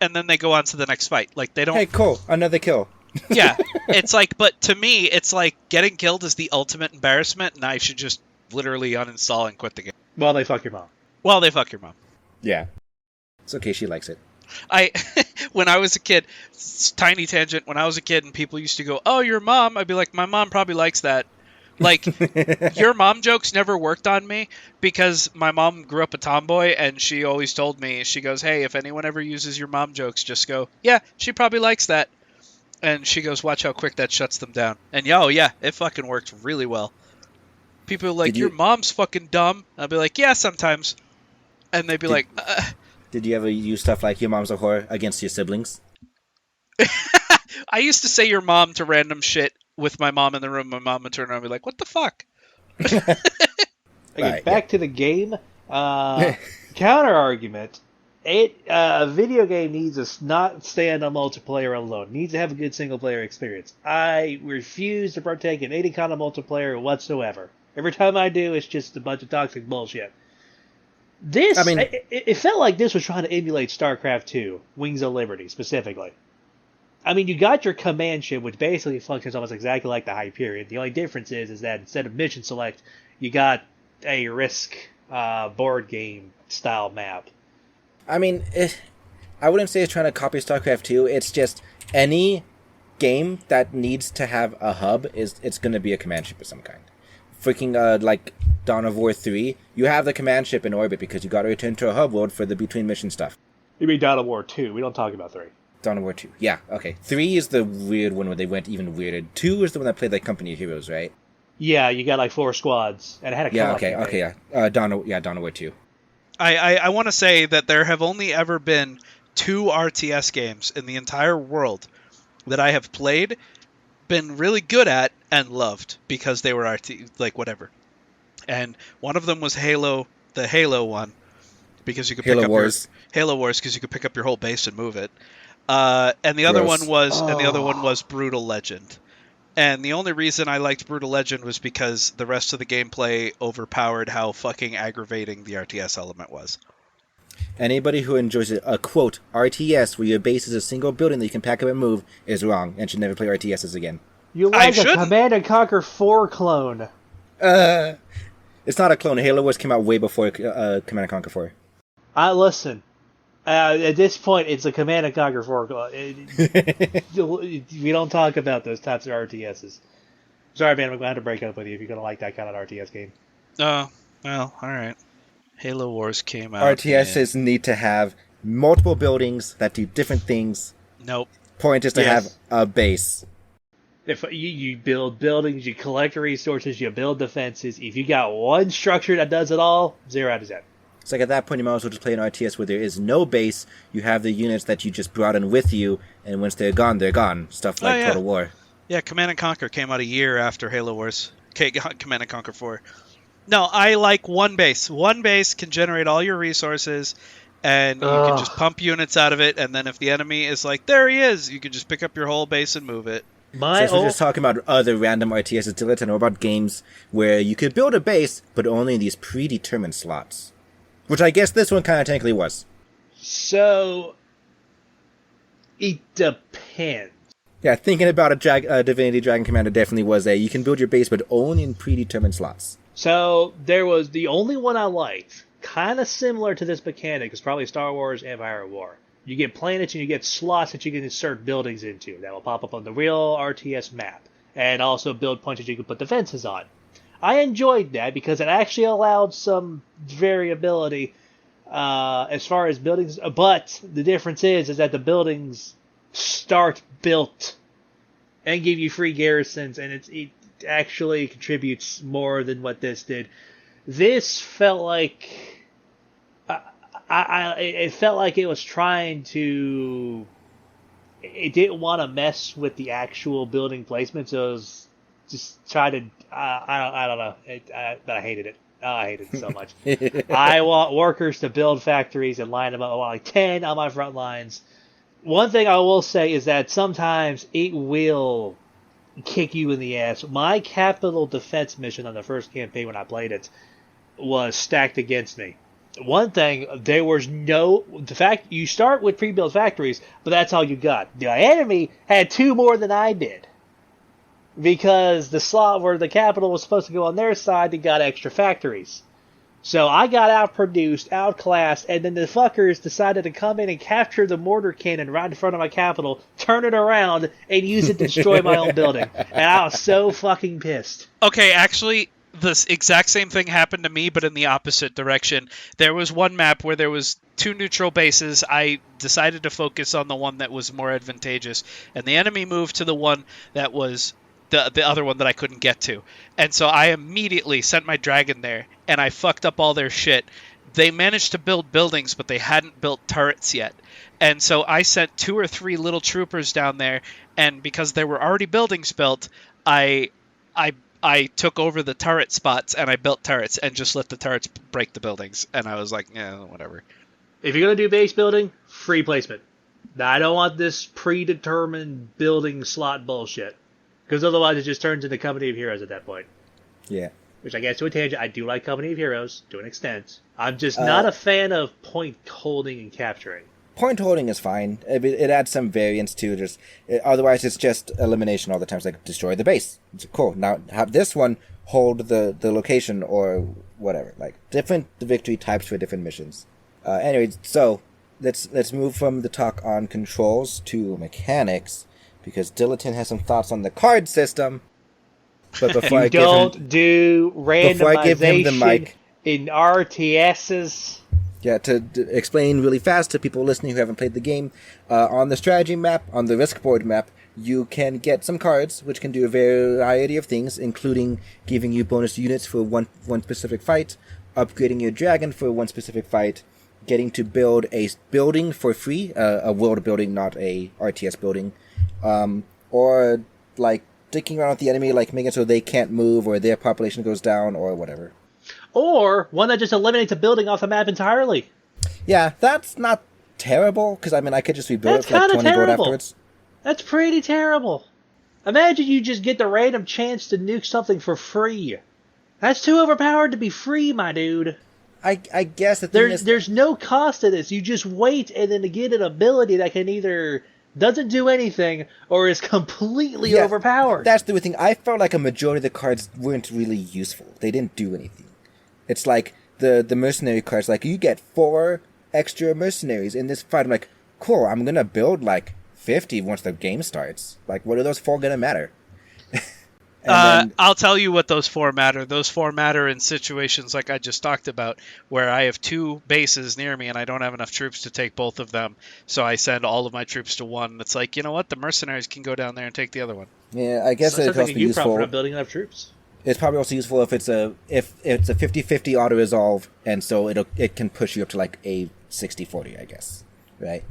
and then they go on to the next fight. Like they don't. Hey, cool, another kill. Yeah, it's like, but to me, it's like getting killed is the ultimate embarrassment, and I should just literally uninstall and quit the game. Well, they fuck your mom. Well, they fuck your mom. Yeah. It's okay, she likes it. When I was a kid, tiny tangent, when I was a kid and people used to go, oh, your mom, I'd be like, my mom probably likes that. Like, your mom jokes never worked on me because my mom grew up a tomboy and she always told me, she goes, hey, if anyone ever uses your mom jokes, just go, yeah, she probably likes that. And she goes, watch how quick that shuts them down. And yeah, it fucking worked really well. People are like, your mom's fucking dumb. I'll be like, yeah, sometimes. And they'd be like, Did you ever use stuff like your mom's a whore against your siblings? I used to say your mom to random shit with my mom in the room. My mom would turn around and be like, what the fuck? Okay, back to the game. Counter argument. A video game needs to not stand on multiplayer alone. It needs to have a good single player experience. I refuse to partake in any kind of multiplayer whatsoever. Every time I do, it's just a bunch of toxic bullshit. It felt like this was trying to emulate StarCraft 2, Wings of Liberty, specifically. I mean, you got your command ship, which basically functions almost exactly like the Hyperion. The only difference is that instead of mission select, you got a Risk board game style map. I mean, I wouldn't say it's trying to copy StarCraft 2. It's just any game that needs to have a hub it's going to be a command ship of some kind. Freaking like Dawn of War 3, you have the command ship in orbit because you got to return to a hub world for the between mission stuff. You mean Dawn of War 2? We don't talk about 3. Dawn of War 2. Yeah, okay. 3 is the weird one where they went even weirder. 2 is the one that played like Company of Heroes, right? Yeah, you got like 4 squads, and it had a Dawn of War 2. I want to say that there have only ever been 2 RTS games in the entire world that I have played, been really good at, and loved because they were whatever. And one of them was Halo, the Halo one, because you could pick up Halo Wars because you could pick up your whole base and move it. And the other one was Brutal Legend. And the only reason I liked Brutal Legend was because the rest of the gameplay overpowered how fucking aggravating the RTS element was. Anybody who enjoys a quote RTS where your base is a single building that you can pack up and move is wrong and should never play RTSs again. You like a Command & Conquer 4 clone. It's not a clone. Halo Wars came out way before Command & Conquer 4. Listen. At this point, it's a Command & Conquer 4 clone. We don't talk about those types of RTSs. Sorry, man, I'm going to have to break up with you if you're going to like that kind of RTS game. Oh, well, alright. Halo Wars came out. RTSs need to have multiple buildings that do different things. Nope. Point is to have a base. If you build buildings, you collect resources, you build defenses. If you got one structure that does it all, 0 out of 10. It's like at that point you might as well just play an RTS where there is no base. You have the units that you just brought in with you, and once they're gone, they're gone. Stuff like Total War. Yeah, Command & Conquer came out a year after Halo Wars. Command & Conquer 4. No, I like one base. One base can generate all your resources, and you can just pump units out of it, and then if the enemy is like, there he is, you can just pick up your whole base and move it. Since we're just talking about other random RTSs, Dylan, I know about games where you could build a base, but only in these predetermined slots. Which I guess this one kind of technically was. So, it depends. Yeah, thinking about a Divinity Dragon Commander definitely was you can build your base, but only in predetermined slots. So, there was the only one I liked, kind of similar to this mechanic, is probably Star Wars Empire at War. You get planets and you get slots that you can insert buildings into that will pop up on the real RTS map, and also build points that you can put defenses on. I enjoyed that because it actually allowed some variability as far as buildings, but the difference is that the buildings start built and give you free garrisons, and it actually contributes more than what this did. This felt like it felt like it was trying to. It didn't want to mess with the actual building placement, so it was just try to. I don't know. But I hated it. I hated it so much. I want workers to build factories and line them up. I want like 10 on my front lines. One thing I will say is that sometimes it will kick you in the ass. My capital defense mission on the first campaign when I played it was stacked against me. One thing, there was the fact you start with pre-built factories, but that's all you got. The enemy had 2 more than I did. Because the slot where the capital was supposed to go on their side, they got extra factories. So I got outproduced, outclassed, and then the fuckers decided to come in and capture the mortar cannon right in front of my capital, turn it around, and use it to destroy my own building. And I was so fucking pissed. Okay, actually, the exact same thing happened to me, but in the opposite direction. There was one map where there was 2 neutral bases. I decided to focus on the one that was more advantageous, and the enemy moved to the one that was the other one that I couldn't get to. And so I immediately sent my dragon there, and I fucked up all their shit. They managed to build buildings, but they hadn't built turrets yet. And so I sent 2 or 3 little troopers down there, and because there were already buildings built, I took over the turret spots, and I built turrets and just let the turrets break the buildings. And I was like, yeah, whatever. If you're going to do base building, free placement. Now, I don't want this predetermined building slot bullshit. Because otherwise it just turns into Company of Heroes at that point. Yeah. Which I guess to a tangent, I do like Company of Heroes to an extent. I'm just not a fan of point holding and capturing. Point holding is fine. It adds some variance to it. Otherwise, it's just elimination all the time. It's like, destroy the base. It's cool. Now, have this one hold the location or whatever. Like, different victory types for different missions. Anyway, so, let's move from the talk on controls to mechanics, because Dileton has some thoughts on the card system. But before I do randomization give him the mic, in RTSs. Yeah, to explain really fast to people listening who haven't played the game, on the strategy map, on the risk board map, you can get some cards which can do a variety of things, including giving you bonus units for one specific fight, upgrading your dragon for one specific fight, getting to build a building for free, a world building, not a RTS building, or like dicking around with the enemy, like making it so they can't move or their population goes down or whatever. Or one that just eliminates a building off the map entirely. Yeah, that's not terrible, because I mean, I could just rebuild it for like 20 gold afterwards. That's pretty terrible. Imagine you just get the random chance to nuke something for free. That's too overpowered to be free, my dude. I guess the thing is, there's no cost to this. You just wait, and then to get an ability that can either doesn't do anything or is completely overpowered. That's the thing. I felt like a majority of the cards weren't really useful. They didn't do anything. It's like the mercenary cards, like, you get 4 extra mercenaries in this fight. I'm like, cool, I'm gonna build like 50 once the game starts. Like, what are those 4 gonna matter? I'll tell you what those 4 matter. Those 4 matter in situations like I just talked about, where I have 2 bases near me and I don't have enough troops to take both of them. So I send all of my troops to one. It's like, you know what? The mercenaries can go down there and take the other one. Yeah, I guess it's also useful. For not building enough troops. It's probably also useful if it's a 50-50 auto resolve, and so it can push you up to like a 60-40, I guess, right?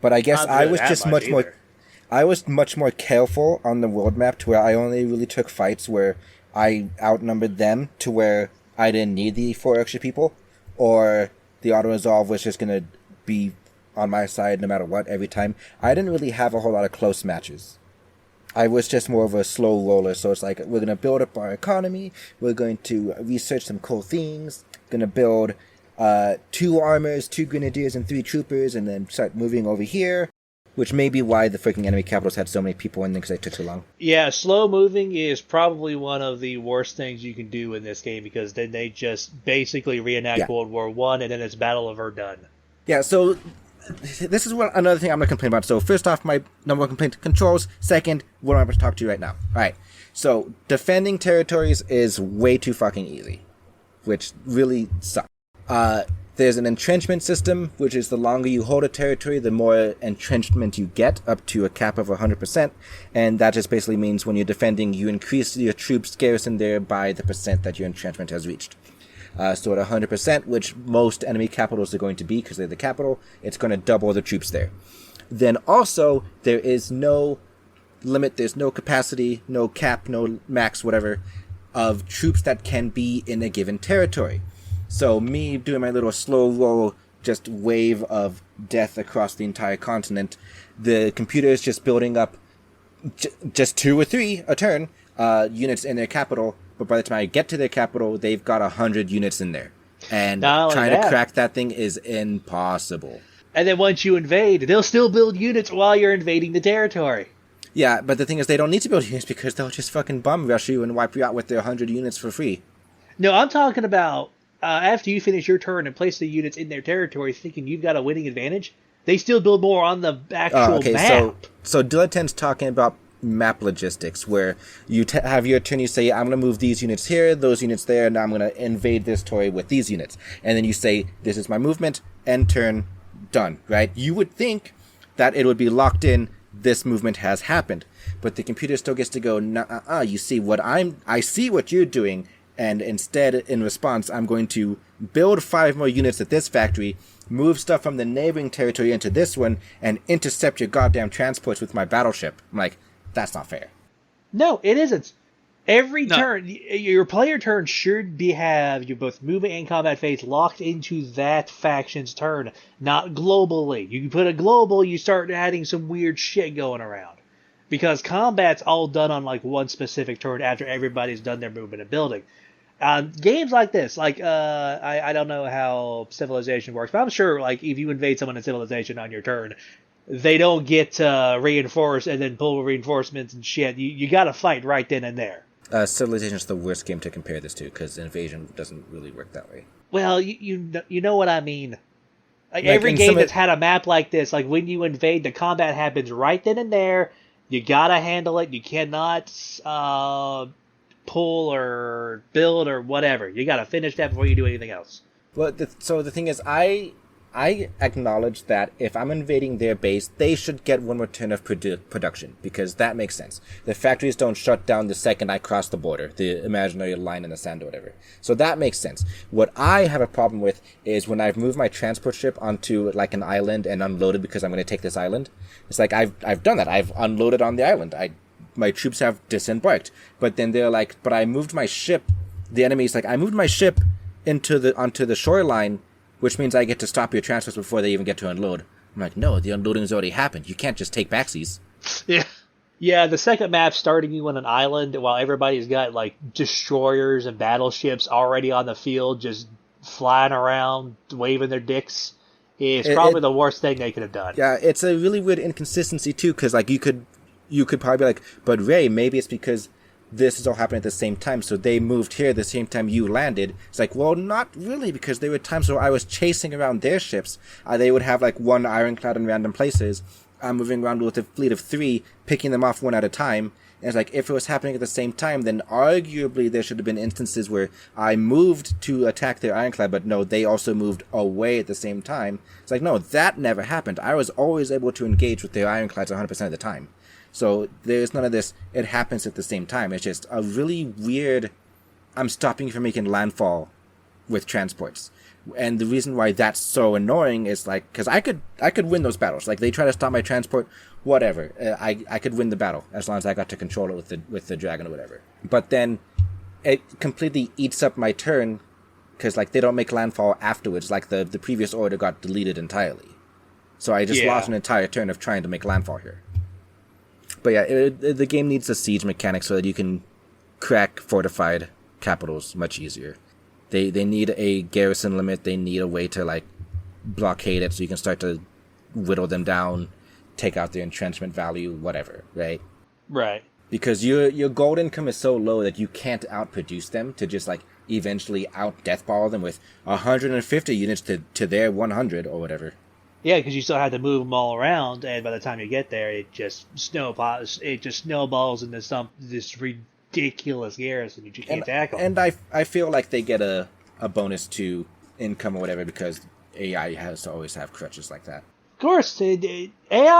But I guess I was just much more careful on the world map, to where I only really took fights where I outnumbered them to where I didn't need the 4 extra people, or the auto resolve was just gonna be on my side no matter what every time. I didn't really have a whole lot of close matches. I was just more of a slow roller, so it's like, we're going to build up our economy, we're going to research some cool things, going to build 2 armors, 2 grenadiers, and 3 troopers, and then start moving over here, which may be why the freaking enemy capitals had so many people in there, because they took too long. Yeah, slow moving is probably one of the worst things you can do in this game, because then they just basically reenact World War I, and then it's Battle of Verdun. Yeah, so this is another thing I'm going to complain about. So first off, my number 1 complaint, controls. Second, what I'm going to talk to you right now. Alright, so defending territories is way too fucking easy, which really sucks. There's an entrenchment system, which is the longer you hold a territory, the more entrenchment you get, up to a cap of 100%, and that just basically means when you're defending, you increase your troops garrison there by the percent that your entrenchment has reached. So at 100%, which most enemy capitals are going to be, because they're the capital, it's going to double the troops there. Then also, there is no limit, there's no capacity, no cap, no max, whatever, of troops that can be in a given territory. So me doing my little slow roll, just wave of death across the entire continent, the computer is just building up just 2 or 3 a turn, units in their capital. But by the time I get to their capital, they've got 100 units in there. And trying to crack that thing is impossible. And then once you invade, they'll still build units while you're invading the territory. Yeah, but the thing is, they don't need to build units, because they'll just fucking bomb rush you and wipe you out with their 100 units for free. No, I'm talking about after you finish your turn and place the units in their territory thinking you've got a winning advantage, they still build more on the actual map. So Dilettant's talking about map logistics where you have your turn, you say, I'm going to move these units here, those units there, and I'm going to invade this territory with these units. And then you say, this is my movement, end turn, done, right? You would think that it would be locked in, this movement has happened. But the computer still gets to go, you see I see what you're doing, and instead, in response, I'm going to build 5 more units at this factory, move stuff from the neighboring territory into this one, and intercept your goddamn transports with my battleship. I'm like, that's not fair. No, it isn't. Every turn, your player turn should have your both movement and combat phase locked into that faction's turn, not globally. You put a global, you start adding some weird shit going around. Because combat's all done on like one specific turn after everybody's done their movement and building. Games like this, like I don't know how Civilization works, but I'm sure like if you invade someone in Civilization on your turn, they don't get reinforced and then pull reinforcements and shit. You got to fight right then and there. Civilization is the worst game to compare this to because Invasion doesn't really work that way. Well, you know what I mean. Like every game that's had a map like this, like when you invade, the combat happens right then and there. You gotta handle it. You cannot pull or build or whatever. You gotta finish that before you do anything else. Well, so the thing is, I acknowledge that if I'm invading their base, they should get one more turn of production, because that makes sense. The factories don't shut down the second I cross the border, the imaginary line in the sand or whatever. So that makes sense. What I have a problem with is when I've moved my transport ship onto like an island and unloaded because I'm going to take this island. It's like I've done that. I've unloaded on the island. My troops have disembarked. But then they're like, but I moved my ship. The enemy's like, I moved my ship onto the shoreline, which means I get to stop your transfers before they even get to unload. I'm like, no, the unloading's already happened. You can't just take backsies. Yeah. Yeah, the second map starting you on an island while everybody's got, like, destroyers and battleships already on the field just flying around, waving their dicks, is probably the worst thing they could have done. Yeah, it's a really weird inconsistency, too, because, like, you could probably be like, but Ray, maybe it's because this is all happening at the same time, so they moved here the same time you landed. It's like, well, not really, because there were times where I was chasing around their ships. They would have like one ironclad in random places. I'm moving around with a fleet of 3, picking them off one at a time. And it's like, if it was happening at the same time, then arguably there should have been instances where I moved to attack their ironclad, but no, they also moved away at the same time. It's like, no, that never happened. I was always able to engage with their ironclads 100% of the time. So there's none of this, it happens at the same time. It's just a really weird, I'm stopping you from making landfall with transports. And the reason why that's so annoying is like, because I could win those battles. Like, they try to stop my transport, whatever. I could win the battle as long as I got to control it with the dragon or whatever. But then it completely eats up my turn because, like, they don't make landfall afterwards. Like, the previous order got deleted entirely. So I just lost an entire turn of trying to make landfall here. But yeah, the game needs a siege mechanic so that you can crack fortified capitals much easier. They need a garrison limit. They need a way to like blockade it so you can start to whittle them down, take out their entrenchment value, whatever, right? Right. Because your gold income is so low that you can't outproduce them to just like eventually out deathball them with 150 units to their 100 or whatever. Yeah, because you still have to move them all around, and by the time you get there, it just snowballs into this ridiculous garrison that you can't tackle. And I feel like they get a bonus to income or whatever because AI has to always have crutches like that. Of course, AI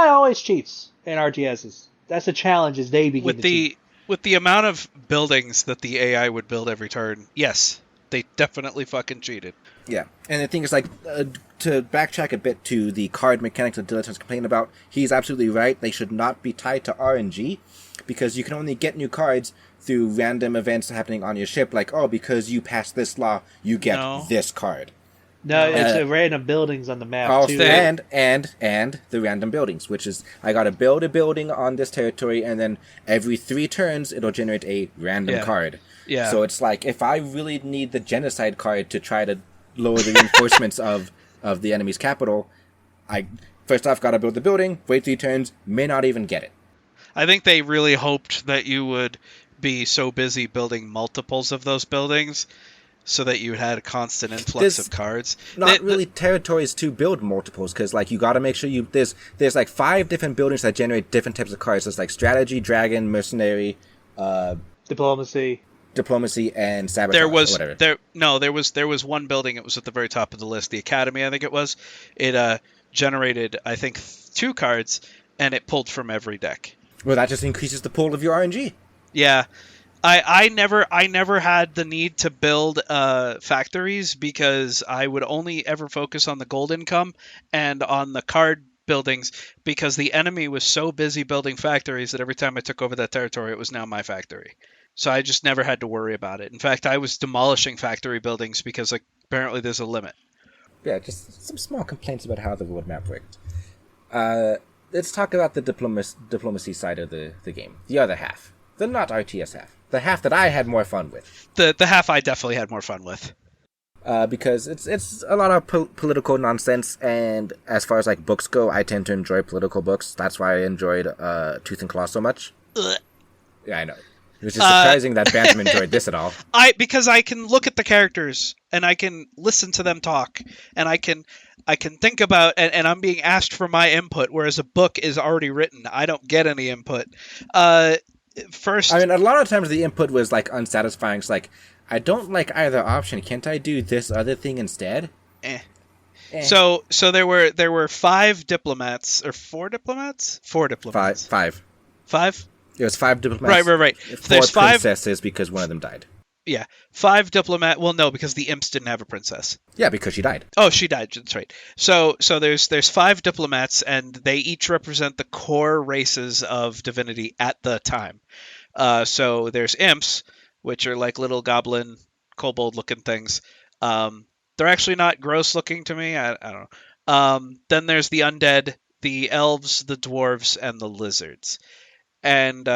always cheats in RTSs. That's the challenge, is they begin to cheat. With the amount of buildings that the AI would build every turn, yes, they definitely fucking cheated. Yeah, and the thing is, like, to backtrack a bit to the card mechanics that Dilettante's complaining about, he's absolutely right. They should not be tied to RNG, because you can only get new cards through random events happening on your ship, like, oh, because you passed this law, you get this card. No, it's the random buildings on the map, too. And the random buildings, which is, I gotta build a building on this territory, and then every 3 turns, it'll generate a random card. Yeah. So it's like, if I really need the genocide card to try to lower the reinforcements of the enemy's capital, I first off gotta build the building, wait 3 turns, may not even get it. I think they really hoped that you would be so busy building multiples of those buildings so that you had a constant influx There's of cards. Not really territories to build multiples, because like you got to make sure there's like 5 different buildings that generate different types of cards. There's like strategy, dragon, mercenary, Diplomacy, and sabotage. There was or whatever. there was one building. It was at the very top of the list. The Academy, I think it was. It generated, I think, 2 cards, and it pulled from every deck. Well, that just increases the pool of your RNG. Yeah, I never had the need to build factories because I would only ever focus on the gold income and on the card buildings, because the enemy was so busy building factories that every time I took over that territory, it was now my factory. So I just never had to worry about it. In fact, I was demolishing factory buildings because apparently there's a limit. Yeah, just some small complaints about how the roadmap worked. Let's talk about the diplomacy side of the game. The other half. The not RTS half. The half that I had more fun with. The half I definitely had more fun with. Because it's a lot of political nonsense, and as far as like books go, I tend to enjoy political books. That's why I enjoyed Tooth and Claw so much. Ugh. Yeah, I know. It was just surprising that Bantam enjoyed this at all. Because I can look at the characters and I can listen to them talk, and I can think about, and I'm being asked for my input, whereas a book is already written. I don't get any input. First, I mean, a lot of times the input was like unsatisfying. It's like, I don't like either option. Can't I do this other thing instead? So there were 5 diplomats, or 4 diplomats? 4 diplomats. Five. 5? It was 5 diplomats. Right. 4 There's 5 princesses because one of them died. Yeah, 5 diplomat. Well, no, because the imps didn't have a princess. Yeah, because she died. Oh, she died. That's right. So there's 5 diplomats, and they each represent the core races of Divinity at the time. So there's imps, which are like little goblin, kobold-looking things. They're actually not gross-looking to me. I don't know. Then there's the undead, the elves, the dwarves, and the lizards. And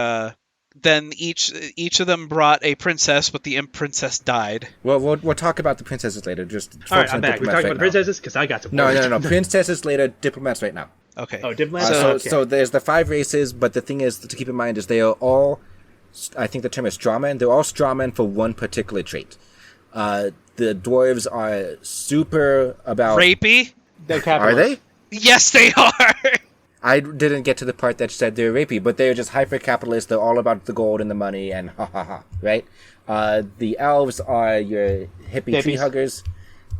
then each of them brought a princess, but the imp princess died. Well, we'll talk about the princesses later. Just all right, I'm back. We're talking about princesses because I got to. No. Princesses later, diplomats right now. Okay. Oh, diplomats. Okay. So there's the 5 races, but the thing is to keep in mind is they are all, I think the term is strawmen. They're all strawmen for one particular trait. The dwarves are super about rapey. Are they? Yes, they are. I didn't get to the part that said they're rapey, but they're just hyper-capitalist. They're all about the gold and the money and ha, right? The elves are your hippie tree huggers.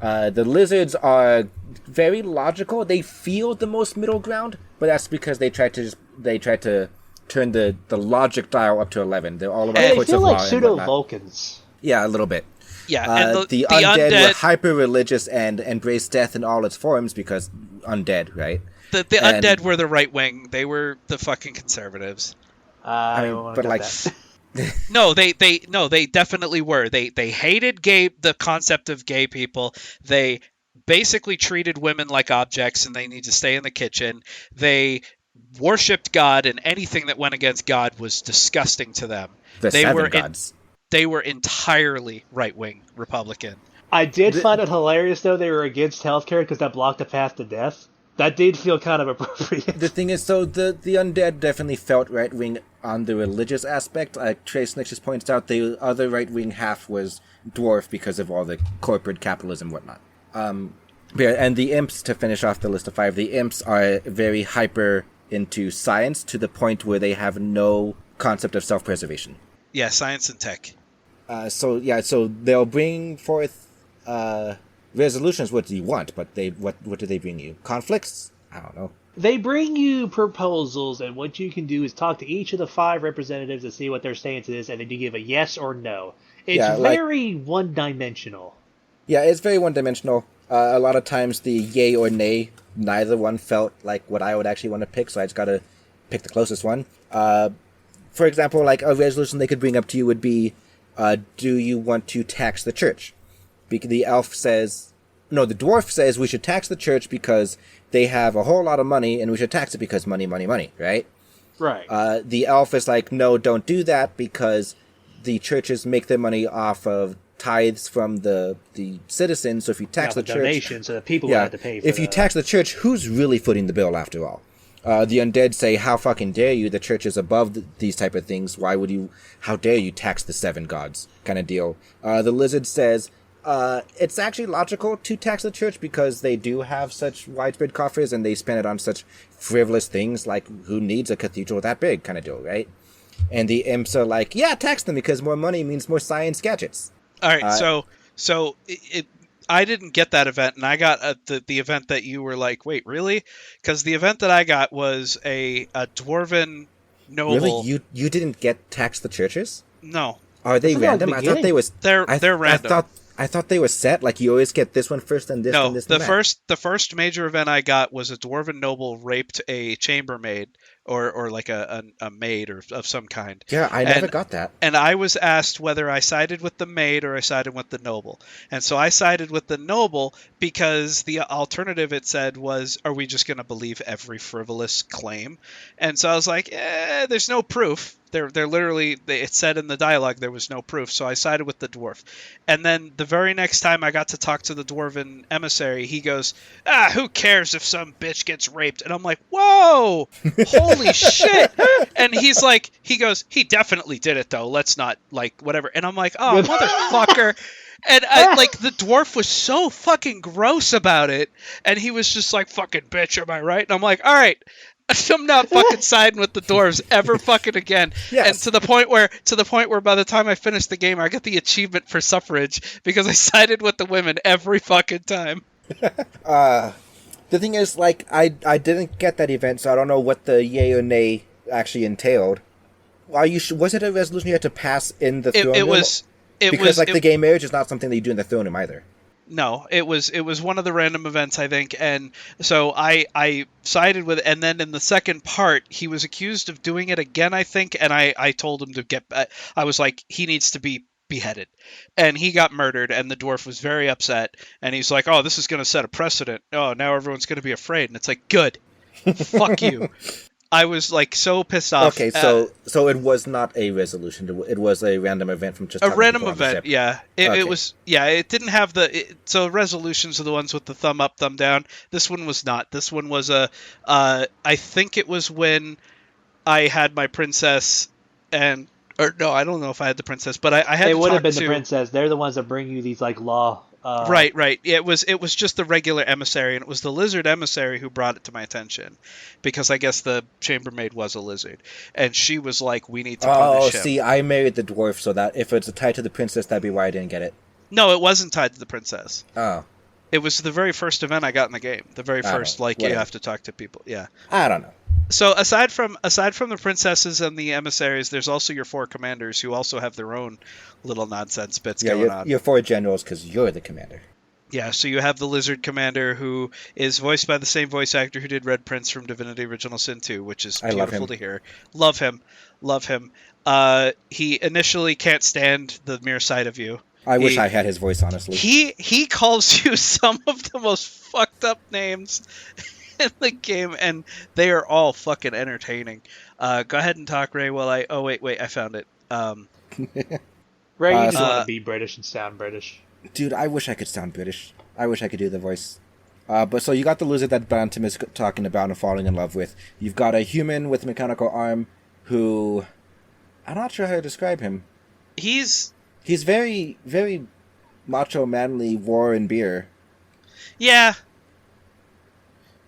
The lizards are very logical. They feel the most middle ground, but that's because they try to turn the logic dial up to 11. They're all about they courts feel of like law pseudo-Vulcans. Yeah, a little bit. Yeah, and the undead were hyper-religious and embraced death in all its forms because undead, right? The undead were the right wing. They were the fucking conservatives. But like, no, they definitely were. They hated the concept of gay people. They basically treated women like objects, and they need to stay in the kitchen. They worshipped God, and anything that went against God was disgusting to them. They were entirely right-wing Republican. I did find it hilarious, though, they were against healthcare because that blocked the path to death. That did feel kind of appropriate. The thing is, so the undead definitely felt right-wing on the religious aspect. Trace Nix points out the other right-wing half was dwarf because of all the corporate capitalism and whatnot. And the imps, to finish off the list of 5, the imps are very hyper into science to the point where they have no concept of self-preservation. Yeah, science and tech. So they'll bring forth resolutions. What do you want? But what do they bring you? Conflicts? I don't know. They bring you proposals, and what you can do is talk to each of the 5 representatives and see what they're saying to this, and then you give a yes or no. It's very one-dimensional. Yeah, it's very one-dimensional. A lot of times the yay or nay, neither one felt like what I would actually want to pick, so I just gotta pick the closest one. For example, like a resolution they could bring up to you would be, do you want to tax the church? The dwarf says we should tax the church because they have a whole lot of money and we should tax it because money, right? Right. The elf is like, no, don't do that because the churches make their money off of tithes from the citizens. So if you tax the church... donations, so the people have to pay for if you tax the church, who's really footing the bill after all? The undead say, how fucking dare you? The church is above these type of things. How dare you tax the 7 gods? Kind of deal. The lizard says, it's actually logical to tax the church because they do have such widespread coffers and they spend it on such frivolous things like who needs a cathedral that big kind of deal, right? And the imps are like, yeah, tax them because more money means more science gadgets. All right, so I didn't get that event, and I got the event that you were like, wait, really? Because the event that I got was a dwarven noble. Really? You didn't get tax the churches? No. Are they random? I thought they was. They're random. I thought they were set. Like you always get this one first, and this, no, and this. No, the first major event I got was a dwarven noble raped a chambermaid, or like a maid or of some kind. Yeah, I never got that. And I was asked whether I sided with the maid or I sided with the noble. And so I sided with the noble because the alternative it said was, are we just going to believe every frivolous claim? And so I was like, there's no proof. They're literally, it said in the dialogue there was no proof, so I sided with the dwarf. And then the very next time I got to talk to the dwarven emissary, he goes, who cares if some bitch gets raped? And I'm like, whoa, holy shit. And he's like, he goes, he definitely did it though, let's not, like, whatever. And I'm like, oh, motherfucker. And the dwarf was so fucking gross about it, and he was just like, fucking bitch, am I right? And I'm like, all right, I'm not fucking siding with the dwarves ever fucking again. Yes. And to the point where by the time I finished the game, I got the achievement for suffrage because I sided with the women every fucking time. The thing is, like, I didn't get that event, so I don't know what the yay or nay actually entailed. Was it a resolution you had to pass in the throne room? Because the gay marriage is not something that you do in the throne room either. No, it was one of the random events, I think, and so I sided with it, and then in the second part, he was accused of doing it again, I think, and I told him to get, I was like, he needs to be beheaded, and he got murdered, and the dwarf was very upset, and he's like, oh, this is going to set a precedent, oh, now everyone's going to be afraid, and it's like, good, fuck you. I was like so pissed off. Okay, so it was not a resolution. It was a random event from just a random event. Yeah, it was. Yeah, it didn't have so resolutions are the ones with the thumb up, thumb down. This one was not. This one was I think it was when I had my princess or no, I don't know if I had the princess, but I had. It would have been the princess. They're the ones that bring you these like law. Right. It was just the regular emissary, and it was the lizard emissary who brought it to my attention, because I guess the chambermaid was a lizard, and she was like, "We need to punish him." Oh, see, I married the dwarf, so that if it's tied to the princess, that'd be why I didn't get it. No, it wasn't tied to the princess. Oh. It was the very first event I got in the game. The very first, you have to talk to people. Yeah. I don't know. So aside from the princesses and the emissaries, there's also your 4 commanders who also have their own little nonsense bits going on. Your 4 generals because you're the commander. Yeah, so you have the lizard commander who is voiced by the same voice actor who did Red Prince from Divinity Original Sin 2, which is beautiful to hear. Love him. He initially can't stand the mere sight of you. I wish I had his voice, honestly. He calls you some of the most fucked up names in the game, and they are all fucking entertaining. Go ahead and talk, Ray, while I... Oh, wait, I found it. Ray, you just want to be British and sound British. Dude, I wish I could sound British. I wish I could do the voice. But so you got the lizard that Bantam is talking about and falling in love with. You've got a human with a mechanical arm who... I'm not sure how to describe him. He's very, very macho, manly, war and beer. Yeah.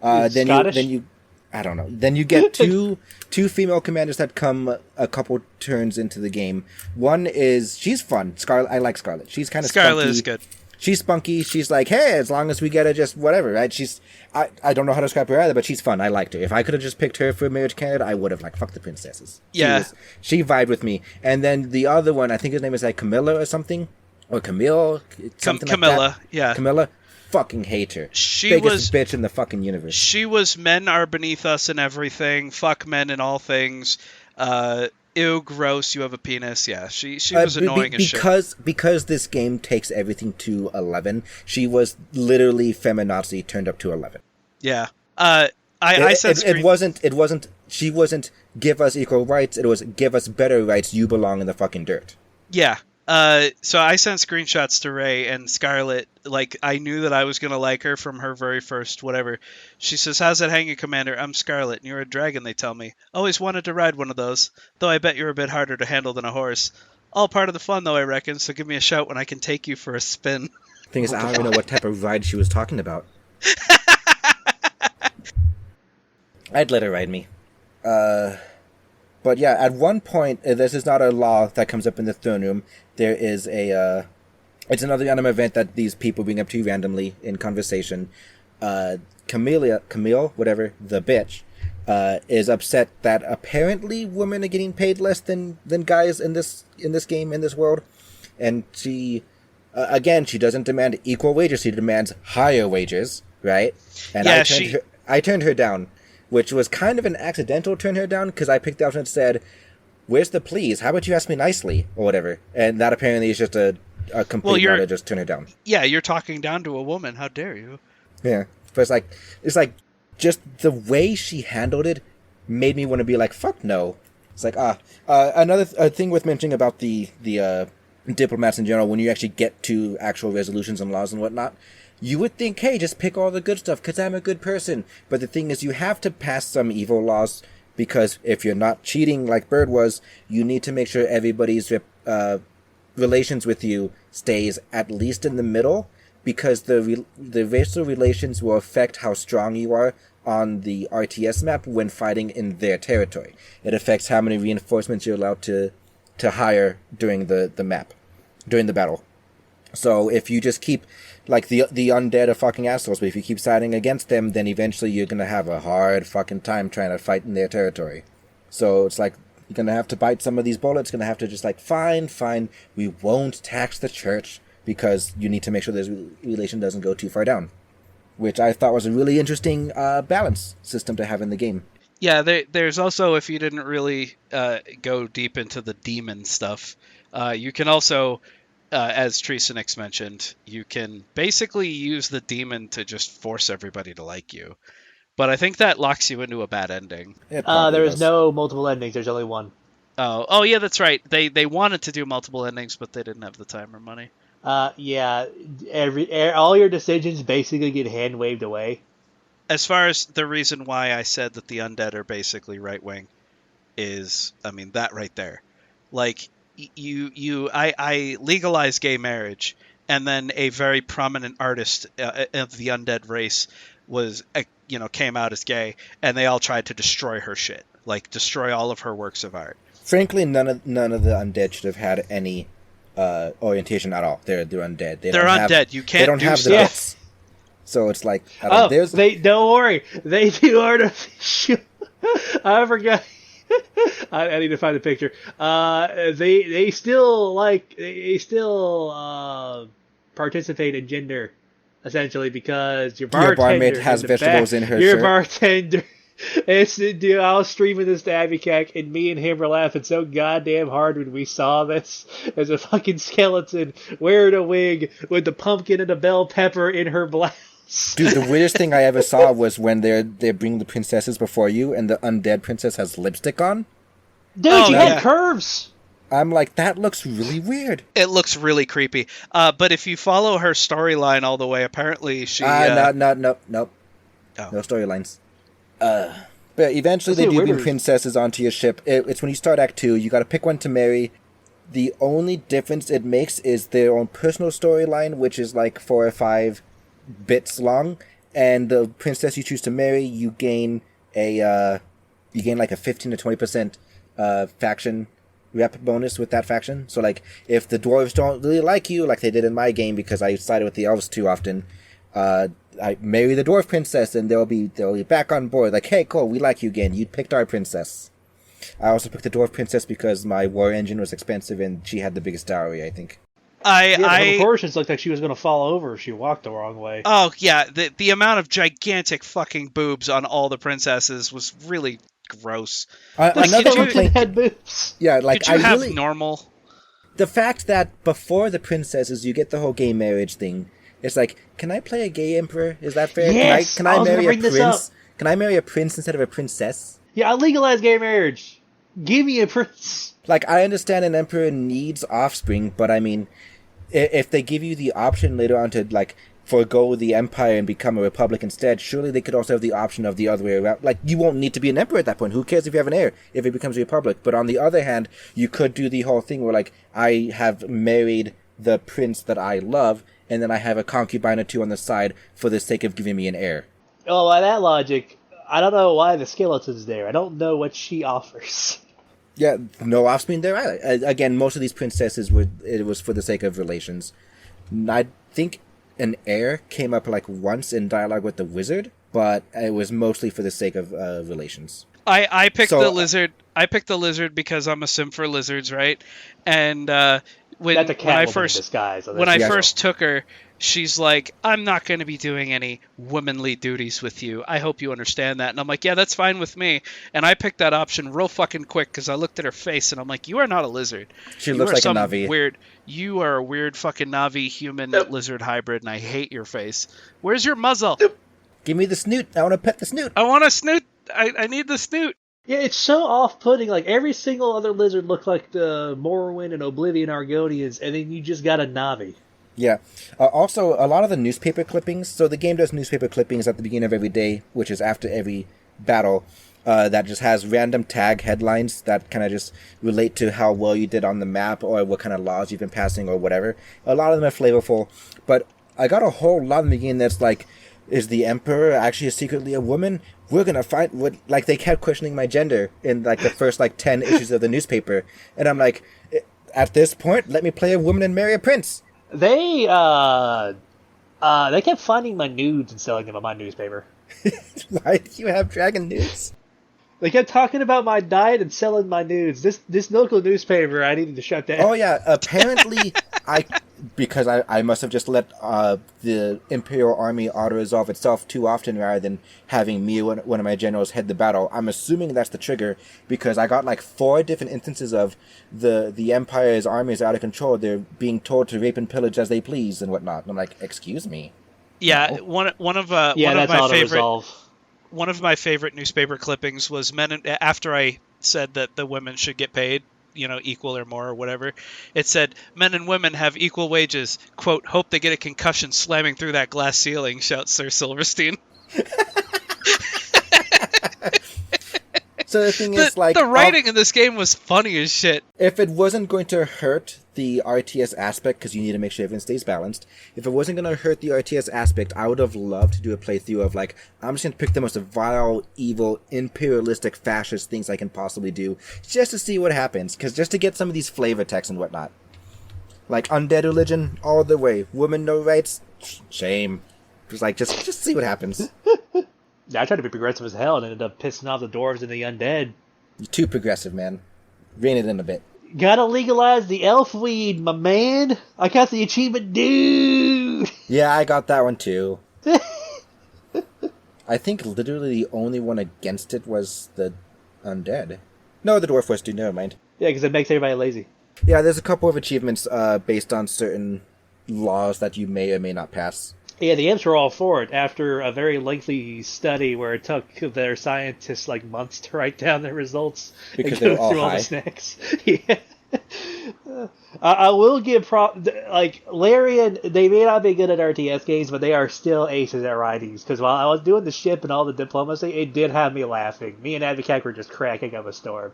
Then you, I don't know. Then you get two female commanders that come a couple turns into the game. One is, she's fun. Scarlet. I like Scarlet. She's kind of Scarlet spunky. Is good. She's spunky. She's like, hey, as long as we get her, just whatever, right? I don't know how to describe her either, but she's fun. I liked her. If I could have just picked her for a marriage candidate, I would have, like, fuck the princesses. Yeah. She vibed with me. And then the other one, I think his name is like Camilla or something. Or Camille. Something Camilla, like that. Yeah. Camilla. Fucking hate her. She Biggest bitch in the fucking universe. She was men are beneath us and everything. Fuck men in all things. Ew, gross. You have a penis. Yeah, she was annoying as shit. Because this game takes everything to 11. She was literally feminazi turned up to 11. Yeah. I said it wasn't. She wasn't give us equal rights. It was give us better rights. You belong in the fucking dirt. Yeah. So I sent screenshots to Ray, and Scarlet, like, I knew that I was going to like her from her very first whatever. She says, how's that hanging, Commander? I'm Scarlet, and you're a dragon, they tell me. Always wanted to ride one of those, though I bet you're a bit harder to handle than a horse. All part of the fun, though, I reckon, so give me a shout when I can take you for a spin. Thing is, I don't even know what type of ride she was talking about. I'd let her ride me. But yeah, at one point, this is not a law that comes up in the throne room. There is it's another random event that these people bring up to you randomly in conversation. Camille, whatever, the bitch, is upset that apparently women are getting paid less than guys in this game, in this world. And she, again, she doesn't demand equal wages, she demands higher wages, right? And yeah, I turned her down. Which was kind of an accidental turn her down, because I picked up and said, "Where's the please? How about you ask me nicely?" or whatever. And that apparently is just a complete to just turn her down. Yeah, you're talking down to a woman. How dare you? Yeah, but it's like just the way she handled it made me want to be like, "Fuck no." It's like another thing worth mentioning about the diplomats in general. When you actually get to actual resolutions and laws and whatnot. You would think, hey, just pick all the good stuff because I'm a good person. But the thing is, you have to pass some evil laws because if you're not cheating like Bird was, you need to make sure everybody's relations with you stays at least in the middle because the racial relations will affect how strong you are on the RTS map when fighting in their territory. It affects how many reinforcements you're allowed to hire during the battle. So if you just keep, like, the undead are fucking assholes, but if you keep siding against them, then eventually you're gonna have a hard fucking time trying to fight in their territory. So it's like, you're gonna have to bite some of these bullets, gonna have to just like, fine, we won't tax the church, because you need to make sure this relation doesn't go too far down. Which I thought was a really interesting balance system to have in the game. Yeah, there's also, if you didn't really go deep into the demon stuff, you can also... as Treesonix mentioned, you can basically use the demon to just force everybody to like you. But I think that locks you into a bad ending. There is no multiple endings. There's only one. Oh yeah, that's right. They wanted to do multiple endings, but they didn't have the time or money. Yeah. All your decisions basically get hand waved away. As far as the reason why I said that the undead are basically right wing is, I mean, that right there. Like, I legalize gay marriage, and then a very prominent artist of the undead race was, came out as gay, and they all tried to destroy her shit, like destroy all of her works of art. Frankly, none of the undead should have had any orientation at all. They're undead. They're undead. You can't. They don't have the bits. So it's like, don't worry, they do artificial. I forgot. I need to find the picture. They still participate in gender, essentially, because your barmaid has vegetables in her shirt. Your bartender. I was streaming this to Abbycack, and me and him were laughing so goddamn hard when we saw this as a fucking skeleton wearing a wig with the pumpkin and the bell pepper in her blouse. Dude, the weirdest thing I ever saw was when they bring the princesses before you, and the undead princess has lipstick on. Dude, she had curves! I'm like, that looks really weird. It looks really creepy. But if you follow her storyline all the way, apparently she... Nope. Oh. No storylines. But eventually they do bring princesses onto your ship. It's when you start Act 2, you gotta pick one to marry. The only difference it makes is their own personal storyline, which is like 4 or 5 bits long, and the princess you choose to marry, you gain like a 15 to 20% faction rep bonus with that faction. So like, if the dwarves don't really like you, like they did in my game because I sided with the elves too often, I marry the dwarf princess and they'll be back on board. Like, hey, cool, we like you again. You picked our princess. I also picked the dwarf princess because my war engine was expensive and she had the biggest dowry, I think. The proportions looked like she was going to fall over if she walked the wrong way. Oh, yeah. The amount of gigantic fucking boobs on all the princesses was really gross. Another complaint had boobs. Yeah, like, could you have normal? The fact that before the princesses, you get the whole gay marriage thing. It's like, can I play a gay emperor? Is that fair? Yes! Can I marry a prince? Can I marry a prince instead of a princess? Yeah, I legalize gay marriage. Give me a prince. Like, I understand an emperor needs offspring, but I mean, if they give you the option later on to, like, forego the empire and become a republic instead, surely they could also have the option of the other way around. Like, you won't need to be an emperor at that point. Who cares if you have an heir, if it becomes a republic? But on the other hand, you could do the whole thing where, like, I have married the prince that I love, and then I have a concubine or two on the side for the sake of giving me an heir. Oh, by that logic, I don't know why the skeleton's there. I don't know what she offers. Yeah, no offspring there either. Again, most of these princesses it was for the sake of relations. I think an heir came up like once in dialogue with the wizard, but it was mostly for the sake of relations. I picked the lizard. I picked the lizard because I'm a sim for lizards, right? And when I first took her, she's like, "I'm not going to be doing any womanly duties with you. I hope you understand that." And I'm like, "Yeah, that's fine with me." And I picked that option real fucking quick because I looked at her face and I'm like, "You are not a lizard. She looks like a Navi. You are a weird fucking Navi human lizard hybrid, and I hate your face. Where's your muzzle? Give me the snoot. I want to pet the snoot. I want a snoot. I need the snoot." Yeah, it's so off-putting. Like, every single other lizard looked like the Morrowind and Oblivion Argonians, and then you just got a Navi. Yeah. Also, a lot of the newspaper clippings. So the game does newspaper clippings at the beginning of every day, which is after every battle, that just has random tag headlines that kind of just relate to how well you did on the map or what kind of laws you've been passing or whatever. A lot of them are flavorful, but I got a whole lot in the beginning that's like, is the Emperor actually secretly a woman? We're gonna find what. Like, they kept questioning my gender in like the first 10 issues of the newspaper, and I'm like, at this point, let me play a woman and marry a prince. They kept finding my nudes and selling them on my newspaper. Why do you have dragon nudes? They kept talking about my diet and selling my nudes. This local newspaper, I needed to shut down. Oh yeah, apparently because I must have just let the Imperial Army auto-resolve itself too often rather than having me, one of my generals, head the battle. I'm assuming that's the trigger, because I got 4 different instances of the Empire's army is out of control. They're being told to rape and pillage as they please and whatnot. And I'm like, excuse me. Yeah, no. one of my favorite newspaper clippings was after I said that the women should get paid, equal or more or whatever. It said, "Men and women have equal wages. Quote, hope they get a concussion slamming through that glass ceiling," shouts Sir Silverstein. So the thing is, the writing in this game was funny as shit. If it wasn't going to hurt the RTS aspect, because you need to make sure everything stays balanced, if it wasn't going to hurt the RTS aspect, I would have loved to do a playthrough of, I'm just going to pick the most vile, evil, imperialistic, fascist things I can possibly do, just to see what happens, because just to get some of these flavor texts and whatnot. Like, undead religion, all the way. Women, no rights, shame. Just see what happens. I tried to be progressive as hell and ended up pissing off the dwarves and the undead. You're too progressive, man. Rein it in a bit. Gotta legalize the elf weed, my man. I got the achievement, dude. Yeah, I got that one too. I think literally the only one against it was the undead. No, the dwarf was too. Never mind. Yeah, because it makes everybody lazy. Yeah, there's a couple of achievements based on certain laws that you may or may not pass. Yeah, the imps were all for it after a very lengthy study where it took their scientists months to write down their results because and go they're all through all high. the snacks. Yeah. I will give Larian, they may not be good at RTS games, but they are still aces at writings. Because while I was doing the ship and all the diplomacy, it did have me laughing. Me and Advocac were just cracking up a storm.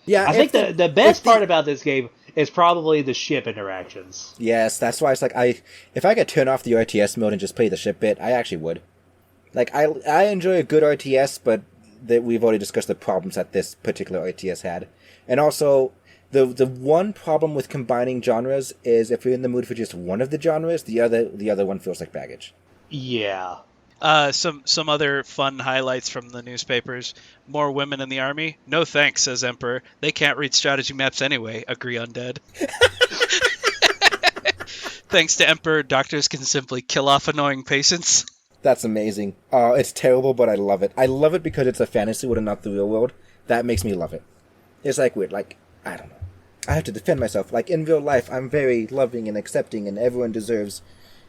Yeah, I think the best part about this game is probably the ship interactions. Yes, that's why it's if I could turn off the RTS mode and just play the ship bit, I actually would. I enjoy a good RTS, but we've already discussed the problems that this particular RTS had. And also, the one problem with combining genres is if you're in the mood for just one of the genres, the other one feels like baggage. Yeah. Some other fun highlights from the newspapers. More women in the army? No thanks, says Emperor. They can't read strategy maps anyway, agree undead. Thanks to Emperor, doctors can simply kill off annoying patients. That's amazing. It's terrible, but I love it. I love it because it's a fantasy world and not the real world. That makes me love it. It's weird. I don't know. I have to defend myself. In real life, I'm very loving and accepting, and everyone deserves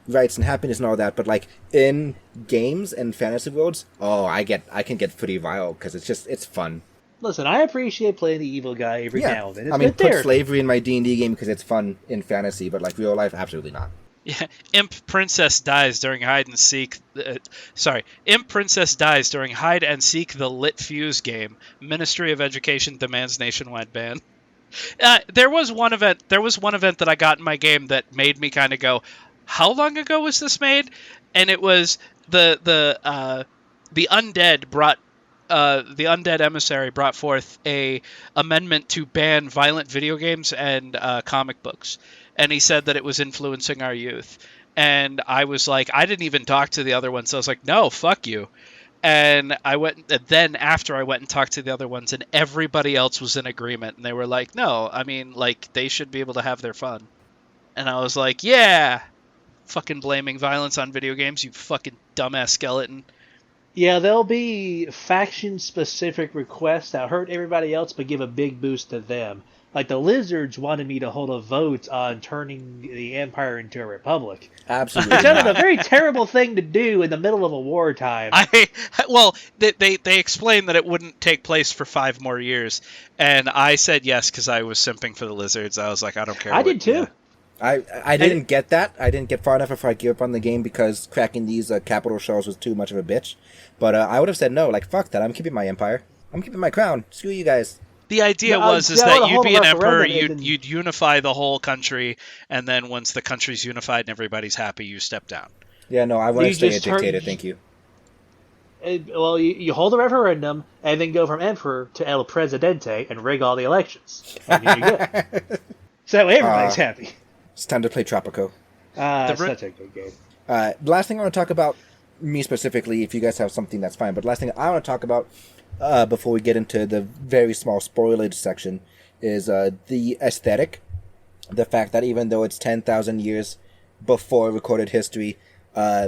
rights and happiness and all that, but in games and fantasy worlds, I can get pretty vile because it's fun. Listen, I appreciate playing the evil guy every now and then. It's put slavery in my D&D game because it's fun in fantasy, but real life, absolutely not. Yeah, Imp Princess dies during hide and seek. Imp Princess dies during hide and seek the Lit Fuse game. Ministry of Education demands nationwide ban. There was one event that I got in my game that made me kind of go, how long ago was this made? And it was the undead emissary brought forth a amendment to ban violent video games and comic books, and he said that it was influencing our youth. And I was like, I didn't even talk to the other ones. So I was like, no, fuck you. And then after I went and talked to the other ones, and everybody else was in agreement, and they were like, no, I mean, like, they should be able to have their fun. And I was like, yeah, fucking blaming violence on video games, you fucking dumbass skeleton. Yeah, there'll be faction-specific requests that hurt everybody else but give a big boost to them. Like, the Lizards wanted me to hold a vote on turning the Empire into a republic. Absolutely. Which is a very terrible thing to do in the middle of a wartime. They explained that it wouldn't take place for 5 more years, and I said yes because I was simping for the Lizards. I was like, I don't care. I did too. Yeah. I didn't get that. I didn't get far enough before I gave up on the game because cracking these capital shells was too much of a bitch. But I would have said no. Like, fuck that. I'm keeping my empire. I'm keeping my crown. Screw you guys. The idea was that you'd be an emperor, you'd unify the whole country, and then once the country's unified and everybody's happy, you step down. Yeah, no, I want to stay a dictator, thank you. Well, you hold a referendum, and then go from emperor to el presidente and rig all the elections. And you're good. So everybody's happy. It's time to play Tropico. Such a good game. The last thing I want to talk about, me specifically, if you guys have something, that's fine, but the last thing I want to talk about before we get into the very small spoilage section is the aesthetic. The fact that even though it's 10,000 years before recorded history,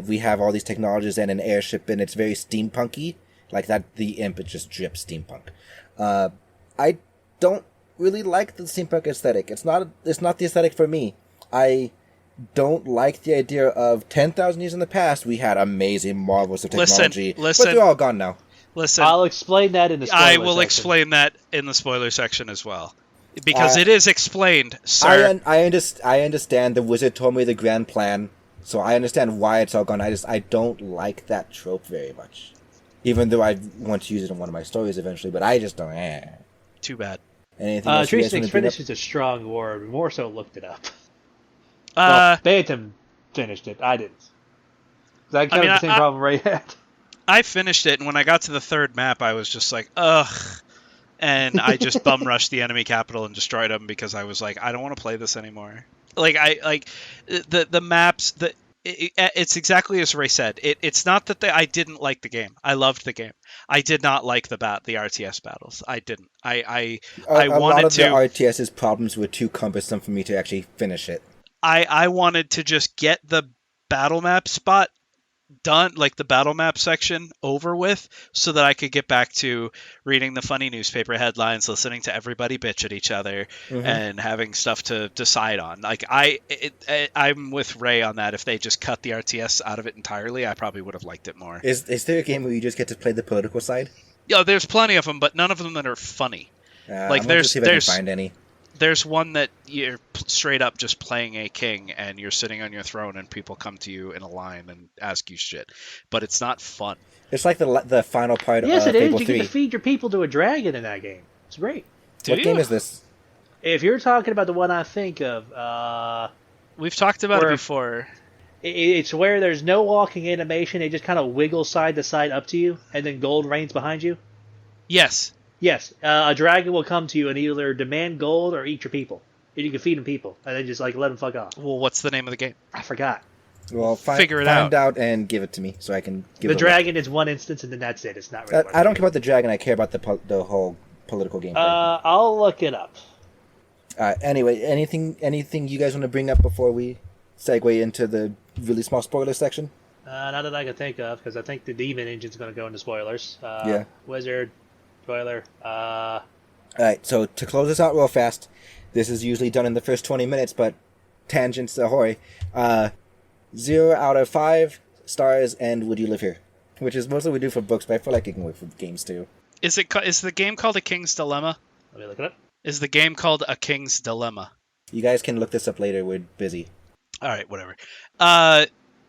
we have all these technologies and an airship, and it's very steampunky. Like that, the imp, it just drips steampunk. I don't really like the steampunk aesthetic. It's not the aesthetic for me. I don't like the idea of 10,000 years in the past, we had amazing marvels of technology, but they're all gone now. Listen, I'll explain that in the spoiler section. I will explain that in the spoiler section as well. Because it is explained, sir. I understand the wizard told me the grand plan, so I understand why it's all gone. I don't like that trope very much. Even though I want to use it in one of my stories eventually, but I just don't. Too bad. Anything else? Tracing Finish is a strong word. More so looked it up. Phantom finished it. I didn't. I kind of the same problem Ray had. I finished it, and when I got to the third map, I was just like, ugh. And I just bum rushed the enemy capital and destroyed them because I was like, I don't want to play this anymore. The maps. It's exactly as Ray said. It's not that I didn't like the game. I loved the game. I did not like the RTS battles. I didn't. I wanted to. A lot of the RTS's problems were too cumbersome for me to actually finish it. I wanted to just get the battle map spot done, like the battle map section over with, so that I could get back to reading the funny newspaper headlines, listening to everybody bitch at each other, and having stuff to decide on. Like I'm with Ray on that. If they just cut the RTS out of it entirely, I probably would have liked it more. Is there a game where you just get to play the political side? Yeah, there's plenty of them, but none of them that are funny. Like there's see if I can find any. There's one that you're straight up just playing a king and you're sitting on your throne and people come to you in a line and ask you shit. But it's not fun. It's like the final part of Fable 3. Yes, it is. You get to feed your people to a dragon in that game. It's great. What game is this? If you're talking about the one I think of... We've talked about it before. It's where there's no walking animation. It just kind of wiggles side to side up to you, and then gold rains behind you. Yes. Yes, a dragon will come to you and either demand gold or eat your people. And you can feed them people, and then just let them fuck off. Well, what's the name of the game? I forgot. Well, find out and give it to me so I can give it. The dragon is one instance, and then that's it. It's not really. I don't care about the dragon. I care about the whole political game. I'll look it up. Anyway, anything you guys want to bring up before we segue into the really small spoiler section? Not that I can think of, because I think the demon engine's going to go into spoilers. Yeah. Wizard. Spoiler. Alright, so to close this out real fast, this is usually done in the first 20 minutes, but tangents ahoy. 0 out of 5 stars, and would you live here? Which is mostly what we do for books, but I feel like it can work for games too. Is the game called A King's Dilemma? Let me look it up. Is the game called A King's Dilemma? You guys can look this up later, we're busy. Alright, whatever.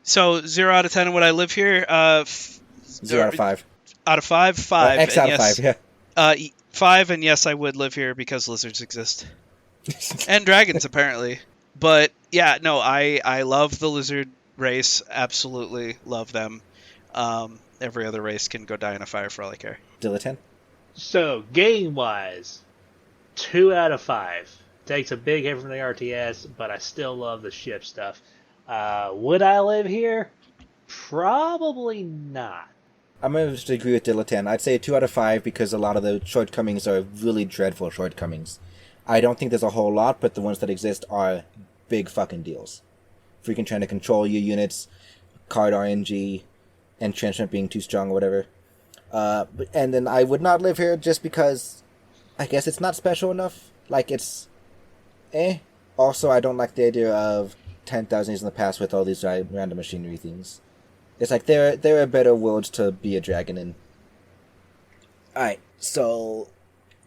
So 0 out of 10, would I live here? 0 out of 5. Out of 5? 5. X out of 5, yeah. 5, and yes, I would live here because lizards exist. And dragons, apparently. But Yeah, no, I love the lizard race. Absolutely love them. Every other race can go die in a fire for all I care. Dilettante? So, game wise, 2 out of 5. Takes a big hit from the RTS, but I still love the ship stuff. Would I live here? Probably not. I'm going to agree with Dilettante. I'd say 2 out of 5 because a lot of the shortcomings are really dreadful shortcomings. I don't think there's a whole lot, but the ones that exist are big fucking deals. Freaking trying to control your units, card RNG, entrenchment being too strong or whatever. And then I would not live here just because I guess it's not special enough. Like, it's Also, I don't like the idea of 10,000 years in the past with all these random machinery things. It's like there are better worlds to be a dragon in. Alright, so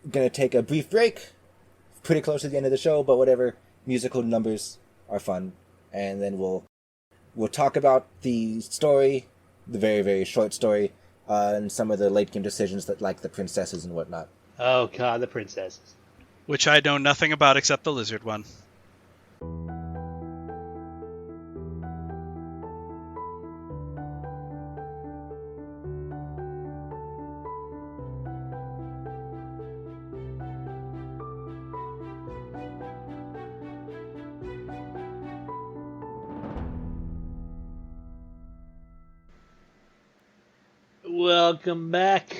gonna take a brief break. Pretty close to the end of the show, but whatever. Musical numbers are fun. And then we'll talk about the story, the very, very short story, and some of the late game decisions that like the princesses and whatnot. Oh god, the princesses. Which I know nothing about except the lizard one. Welcome back.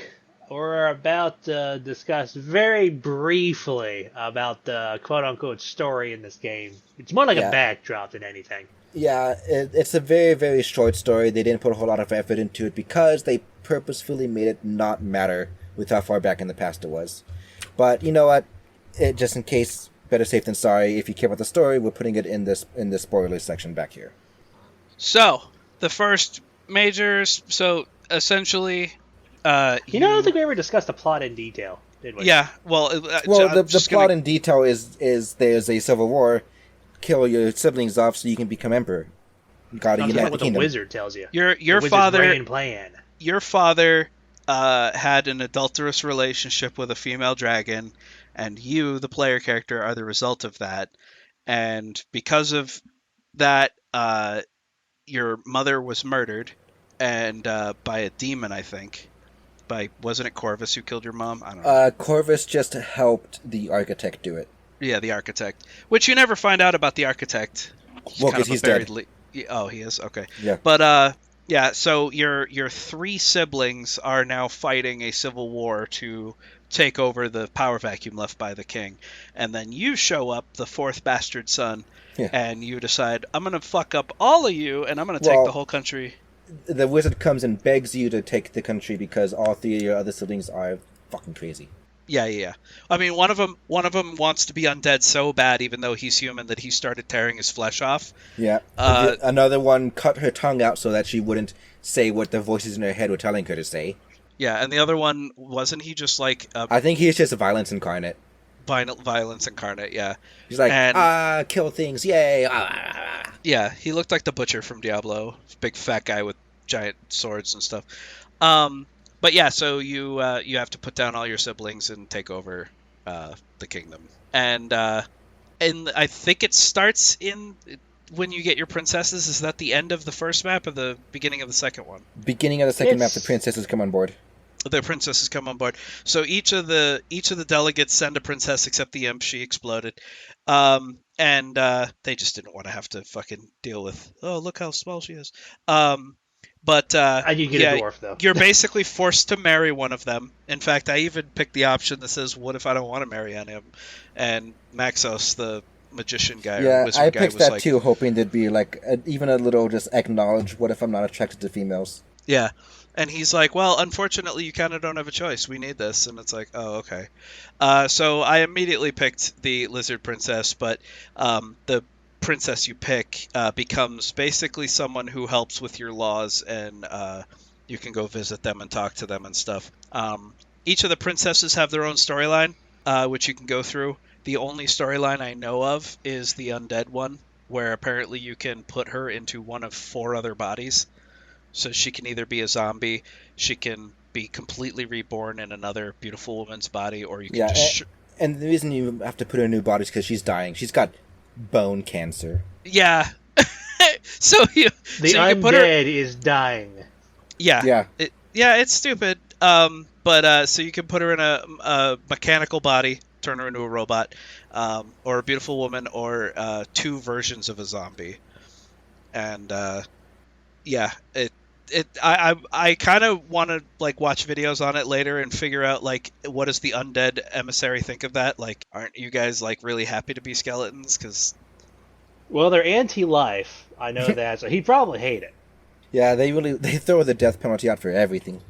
We're about to discuss very briefly about the quote-unquote story in this game. It's more like a backdrop than anything. Yeah, it's a very, very short story. They didn't put a whole lot of effort into it because they purposefully made it not matter with how far back in the past it was. But you know what? Just in case, better safe than sorry. If you care about the story, we're putting it in this spoiler section back here. So, the first majors, essentially... I don't think we ever discussed the plot in detail, did we? Yeah, the plot in detail is there's a civil war, kill your siblings off so you can become emperor. Gotta unite the kingdom. The wizard tells you. Your father plan. Your father had an adulterous relationship with a female dragon, and you, the player character, are the result of that. And because of that, your mother was murdered, and by a demon, I think. Wasn't it Corvus who killed your mom? I don't know. Corvus just helped the architect do it. Yeah, the architect. Which you never find out about the architect. Because he's dead. Oh, he is? Okay. Yeah. But, so your 3 siblings are now fighting a civil war to take over the power vacuum left by the king. And then you show up, the 4th bastard son, and you decide, I'm going to fuck up all of you, and I'm going to take the whole country. The wizard comes and begs you to take the country because all 3 of your other siblings are fucking crazy. Yeah. I mean, one of them wants to be undead so bad, even though he's human, that he started tearing his flesh off. Yeah. Another one cut her tongue out so that she wouldn't say what the voices in her head were telling her to say. Yeah, and the other one, wasn't he just like... I think he's just violence incarnate. Violence incarnate, yeah. He's like, kill things, yay! Yeah, he looked like the butcher from Diablo. Big fat guy with giant swords and stuff. But yeah, so you have to put down all your siblings and take over the kingdom. And I think it starts when you get your princesses. Is that the end of the first map or the beginning of the second one? Beginning of the second map, the princesses come on board. The princesses come on board. So each of the delegates send a princess except the imp. She exploded. And they just didn't want to have to fucking deal with, oh, look how small she is. But I did get a dwarf, though. You're basically forced to marry one of them. In fact, I even picked the option that says, what if I don't want to marry any of them? And Maxos, the magician guy, or wizard guy, I picked was that too, hoping there'd be like even a little just acknowledge, what if I'm not attracted to females? Yeah. And he's like, well, unfortunately, you kind of don't have a choice. We need this. And it's like, oh, okay. So I immediately picked the lizard princess, but the princess you pick becomes basically someone who helps with your laws, and you can go visit them and talk to them and stuff. Each of the princesses have their own storyline, which you can go through. The only storyline I know of is the undead one, where apparently you can put her into one of 4 other bodies. So she can either be a zombie, she can be completely reborn in another beautiful woman's body, or you can and the reason you have to put her in a new body is because she's dying. She's got bone cancer. Yeah. so you The can put her. undead is dying. Yeah. It's stupid. But so you can put her in a mechanical body, turn her into a robot, or a beautiful woman, or two versions of a zombie. And I kind of want to like watch videos on it later and figure out like what does the undead emissary think of that? Like, aren't you guys like really happy to be skeletons? Because Well, they're anti-life. I know that, so he'd probably hate it. Yeah, they throw the death penalty out for everything.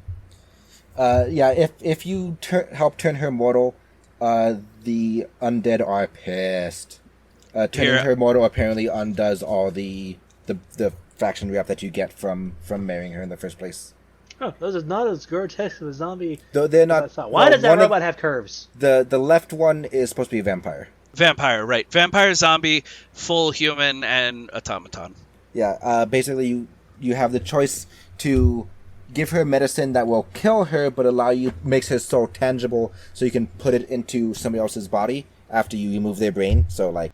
If you help turn her mortal, the undead are pissed. Turning her mortal apparently undoes all the faction rep that you get from marrying her in the first place. Oh, those are not as grotesque as a zombie. Though they're not. Why does that robot have curves? The left one is supposed to be a vampire. Vampire, right? Vampire, zombie, full human, and automaton. Yeah. Basically, you have the choice to give her medicine that will kill her, but makes her soul tangible, so you can put it into somebody else's body after you remove their brain. So like,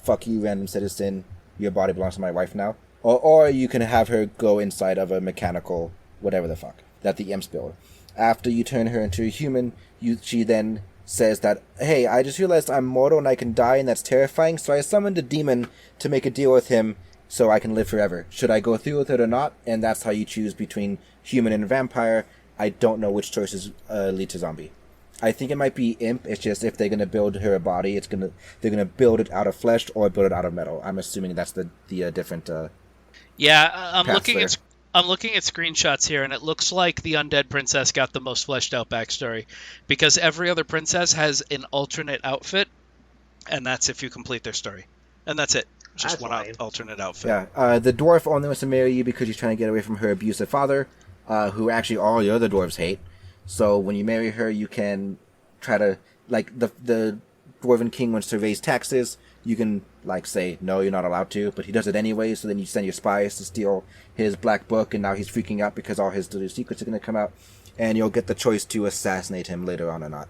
fuck you, random citizen. Your body belongs to my wife now. Or you can have her go inside of a mechanical whatever the fuck that the imps build. After you turn her into a human, she then says that, hey, I just realized I'm mortal and I can die, and that's terrifying, so I summoned a demon to make a deal with him so I can live forever. Should I go through with it or not? And that's how you choose between human and vampire. I don't know which choices lead to zombie. I think it might be imp. It's just if they're gonna build her a body, they're gonna build it out of flesh or build it out of metal. I'm assuming that's the different. I'm looking at screenshots here, and it looks like the undead princess got the most fleshed out backstory, because every other princess has an alternate outfit, and that's if you complete their story, and that's it. Just one alternate outfit. Yeah, the dwarf only wants to marry you because she's trying to get away from her abusive father, who actually all the other dwarves hate. So when you marry her, you can try to, like, the dwarven king wants to raise taxes. You can, like, say, no, you're not allowed to, but he does it anyway, so then you send your spies to steal his black book, and now he's freaking out because all his little secrets are going to come out, and you'll get the choice to assassinate him later on or not.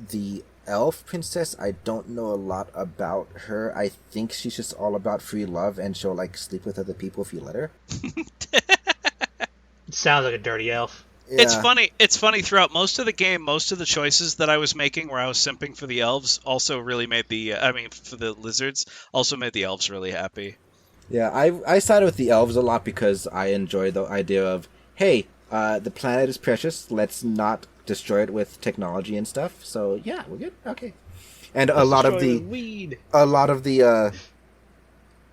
The elf princess, I don't know a lot about her. I think she's just all about free love, and she'll, like, sleep with other people if you let her. It sounds like a dirty elf. Yeah. It's funny throughout most of the game, most of the choices that I was making where I was simping for the elves also really made for the lizards, also made the elves really happy. Yeah, I sided with the elves a lot because I enjoy the idea of, hey, the planet is precious, let's not destroy it with technology and stuff. So yeah, we're good. Okay. And a lot of the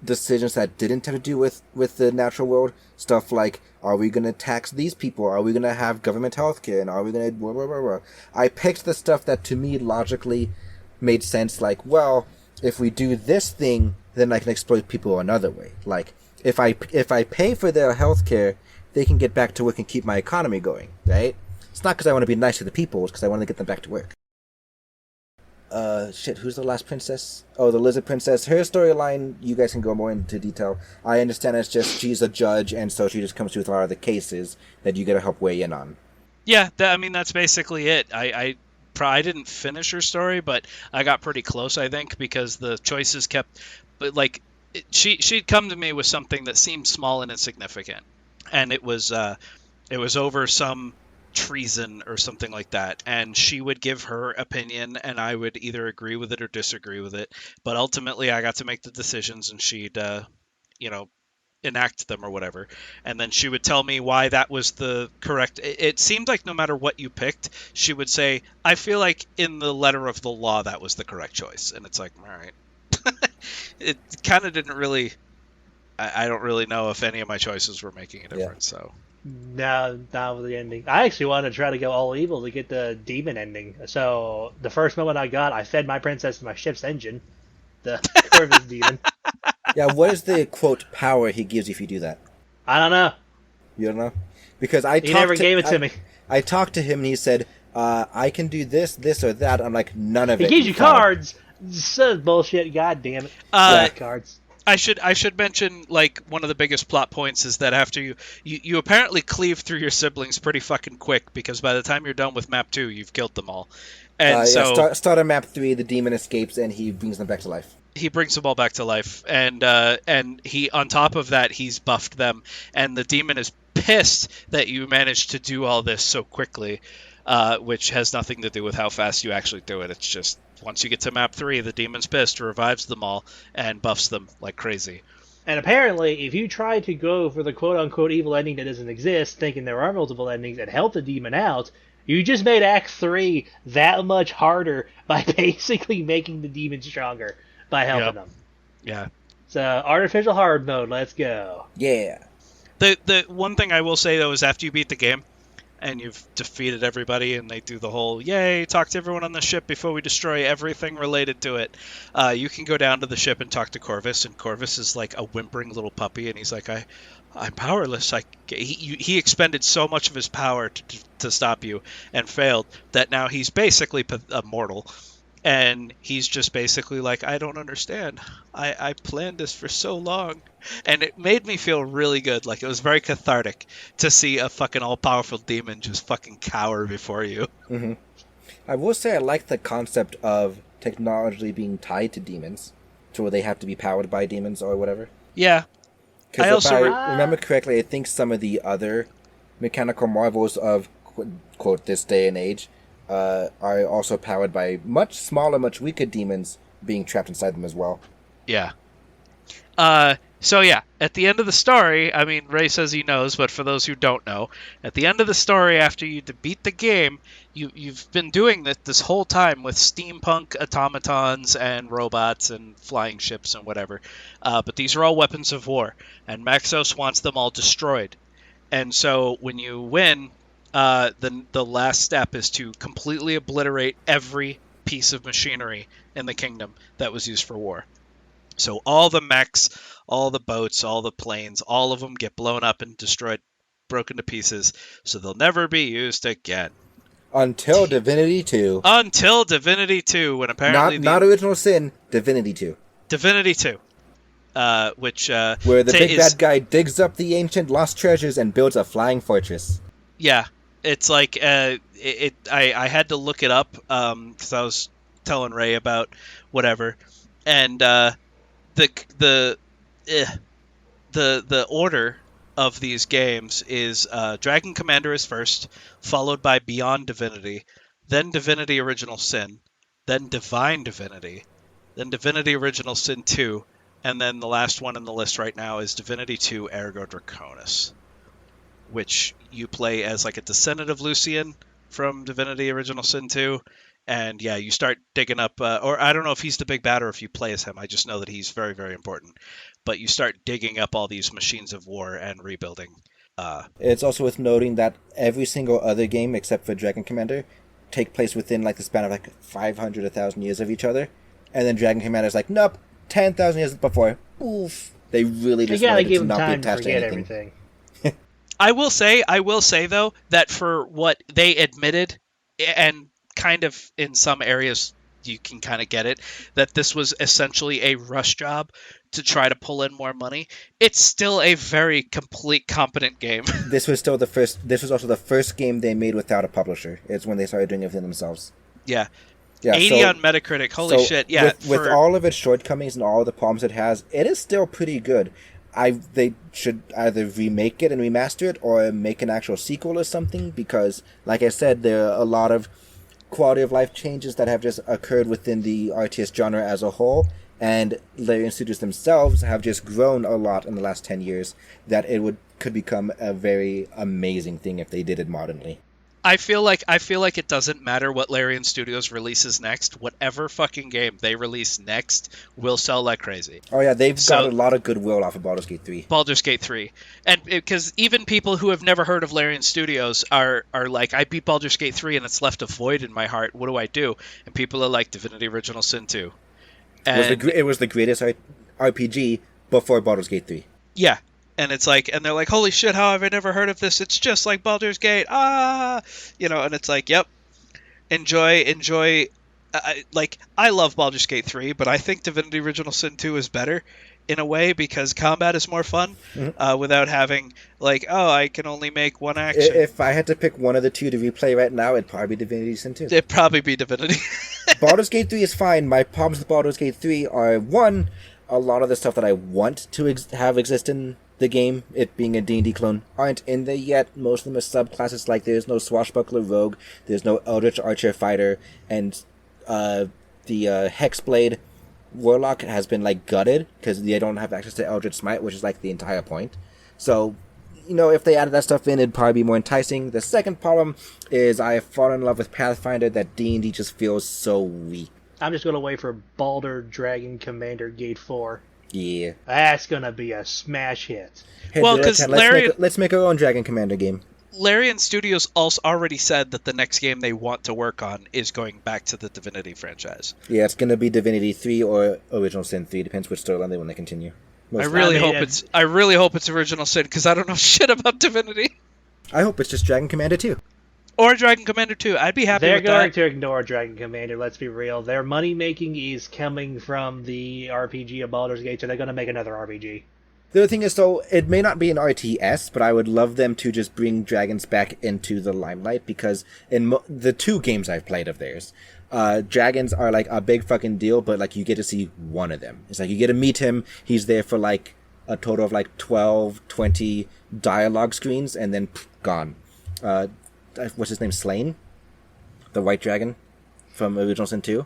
decisions that didn't have to do with the natural world, stuff like, are we going to tax these people? Are we going to have government health care? And are we going to... Blah, blah, blah, blah. I picked the stuff that to me logically made sense, like, well, if we do this thing, then I can exploit people another way. Like, if I pay for their health care, they can get back to work and keep my economy going, right? It's not because I want to be nice to the people, it's because I want to get them back to work. Who's the last princess? Oh, the lizard princess. Her storyline, you guys can go more into detail. I understand it's just she's a judge, and so she just comes through with a lot of the cases that you gotta help weigh in on. Yeah, that's basically it. I didn't finish her story, but I got pretty close, I think, because the choices kept... But, like, she'd come to me with something that seemed small and insignificant, and it was over some treason or something like that, and she would give her opinion and I would either agree with it or disagree with it, but ultimately I got to make the decisions and she'd enact them or whatever, and then she would tell me why that was the correct... It seemed like no matter what you picked, she would say, I feel like in the letter of the law that was the correct choice, and it's like, all right. It kind of didn't really... I don't really know if any of my choices were making a difference, so... No, not with the ending. I actually wanted to try to go all evil to get the demon ending. So the first moment I got, I fed my princess to my ship's engine, the Corvus demon. Yeah, what is the, quote, power he gives you if you do that? I don't know. You don't know? Because he never gave it to me. I talked to him and he said, I can do this, this, or that. I'm like, none of it. He gives you cards. So bullshit. God damn it. Cards. I should mention, like, one of the biggest plot points is that after you apparently cleave through your siblings pretty fucking quick, because by the time you're done with map 2, you've killed them all. And so start on map 3, the demon escapes and he brings them back to life. he brings them all back to life, and he, on top of that, he's buffed them, and the demon is pissed that you managed to do all this so quickly, which has nothing to do with how fast you actually do it. It's just once you get to map 3, the demon's pissed, revives them all, and buffs them like crazy. And apparently, if you try to go for the quote-unquote evil ending that doesn't exist, thinking there are multiple endings, and help the demon out, you just made Act 3 that much harder by basically making the demon stronger by helping them. Yeah. So, artificial hard mode, let's go. Yeah. The one thing I will say, though, is after you beat the game, and you've defeated everybody, and they do the whole, yay, talk to everyone on the ship before we destroy everything related to it, you can go down to the ship and talk to Corvus, and Corvus is like a whimpering little puppy, and he's like, I'm powerless. He expended so much of his power to stop you and failed that now he's basically immortal. And he's just basically like, I don't understand. I planned this for so long. And it made me feel really good. Like, it was very cathartic to see a fucking all-powerful demon just fucking cower before you. Mm-hmm. I will say I like the concept of technology being tied to demons, to where they have to be powered by demons or whatever. Yeah. Because if I remember correctly, I think some of the other mechanical marvels of, quote, this day and age, are also powered by much smaller, much weaker demons being trapped inside them as well. Yeah. So yeah, at the end of the story, I mean, Ray says he knows, but for those who don't know, at the end of the story, after you beat the game, you've been doing this whole time with steampunk automatons and robots and flying ships and whatever. But these are all weapons of war, and Maxos wants them all destroyed. And so when you win, the last step is to completely obliterate every piece of machinery in the kingdom that was used for war. So all the mechs, all the boats, all the planes, all of them get blown up and destroyed, broken to pieces, so they'll never be used again. Until Divinity 2. Until Divinity 2, when apparently... Not Original Sin, Divinity 2. Divinity 2. Which... where the big bad guy digs up the ancient lost treasures and builds a flying fortress. Yeah. It's like... I had to look it up, because I was telling Ray about whatever, and... The order of these games is Dragon Commander is first, followed by Beyond Divinity, then Divinity Original Sin, then Divine Divinity, then Divinity Original Sin 2, and then the last one in the list right now is Divinity 2 Ergo Draconis, which you play as like a descendant of Lucian from Divinity Original Sin 2. And yeah, you start digging up, or I don't know if he's the big bad or if you play as him. I just know that he's very, very important. But you start digging up all these machines of war and rebuilding. It's also worth noting that every single other game, except for Dragon Commander, take place within like the span of like 500, 1,000 years of each other. And then Dragon Commander's like, nope, 10,000 years before. Oof. They really just wanted it to not be attached to anything. Everything. I will say, though, that for what they admitted, and kind of in some areas you can kind of get it, that this was essentially a rush job to try to pull in more money. It's still a very complete, competent game. This was also the first game they made without a publisher. It's when they started doing everything themselves. Yeah. 80 on Metacritic. Holy shit. Yeah. With all of its shortcomings and all the problems it has, it is still pretty good. They should either remake it and remaster it or make an actual sequel or something, because, like I said, there are a lot of quality of life changes that have just occurred within the RTS genre as a whole, and Larian Studios themselves have just grown a lot in the last 10 years, that it could become a very amazing thing if they did it modernly. I feel like it doesn't matter what Larian Studios releases next. Whatever fucking game they release next will sell like crazy. Oh yeah, they've got a lot of goodwill off of Baldur's Gate 3. Baldur's Gate 3. And because even people who have never heard of Larian Studios are like, I beat Baldur's Gate 3 and it's left a void in my heart. What do I do? And people are like, Divinity Original Sin 2. And it was the greatest RPG before Baldur's Gate 3. Yeah. And it's like, and they're like, holy shit, how have I never heard of this? It's just like Baldur's Gate. And it's like, yep. Enjoy. I love Baldur's Gate 3, but I think Divinity Original Sin 2 is better. in a way, because combat is more fun without having, like, oh, I can only make one action. If I had to pick one of the two to replay right now, it'd probably be Divinity Sin 2. It'd probably be Divinity. Baldur's Gate 3 is fine. My problems with Baldur's Gate 3 are, one, a lot of the stuff that I want to have exist in the game, it being a D&D clone, aren't in there yet. Most of them are subclasses, like there's no Swashbuckler Rogue, there's no Eldritch Archer Fighter, and the Hexblade Warlock has been, like, gutted, because they don't have access to Eldritch Smite, which is, like, the entire point. So, you know, if they added that stuff in, it'd probably be more enticing. The second problem is I have fallen in love with Pathfinder, that D&D just feels so weak. I'm just going to wait for Baldur Dragon Commander Gate 4. Yeah. That's going to be a smash hit. Hey, well, because let's make our own Dragon Commander game. Larian Studios also already said that the next game they want to work on is going back to the Divinity franchise. Yeah, it's going to be Divinity 3 or Original Sin 3, depends which storyline they want to continue. I really hope it's Original Sin, because I don't know shit about Divinity. I hope it's just Dragon Commander 2. Or Dragon Commander 2. I'd be happy with that. They're going to ignore Dragon Commander, let's be real. Their money making is coming from the RPG of Baldur's Gate, so they're going to make another RPG. The other thing is, though, it may not be an RTS, but I would love them to just bring dragons back into the limelight, because in the two games I've played of theirs, dragons are, like, a big fucking deal, but, like, you get to see one of them. It's like, you get to meet him, he's there for, like, a total of, like, 12, 20 dialogue screens, and then, gone. What's his name, Slain? The white dragon from Original Sin 2?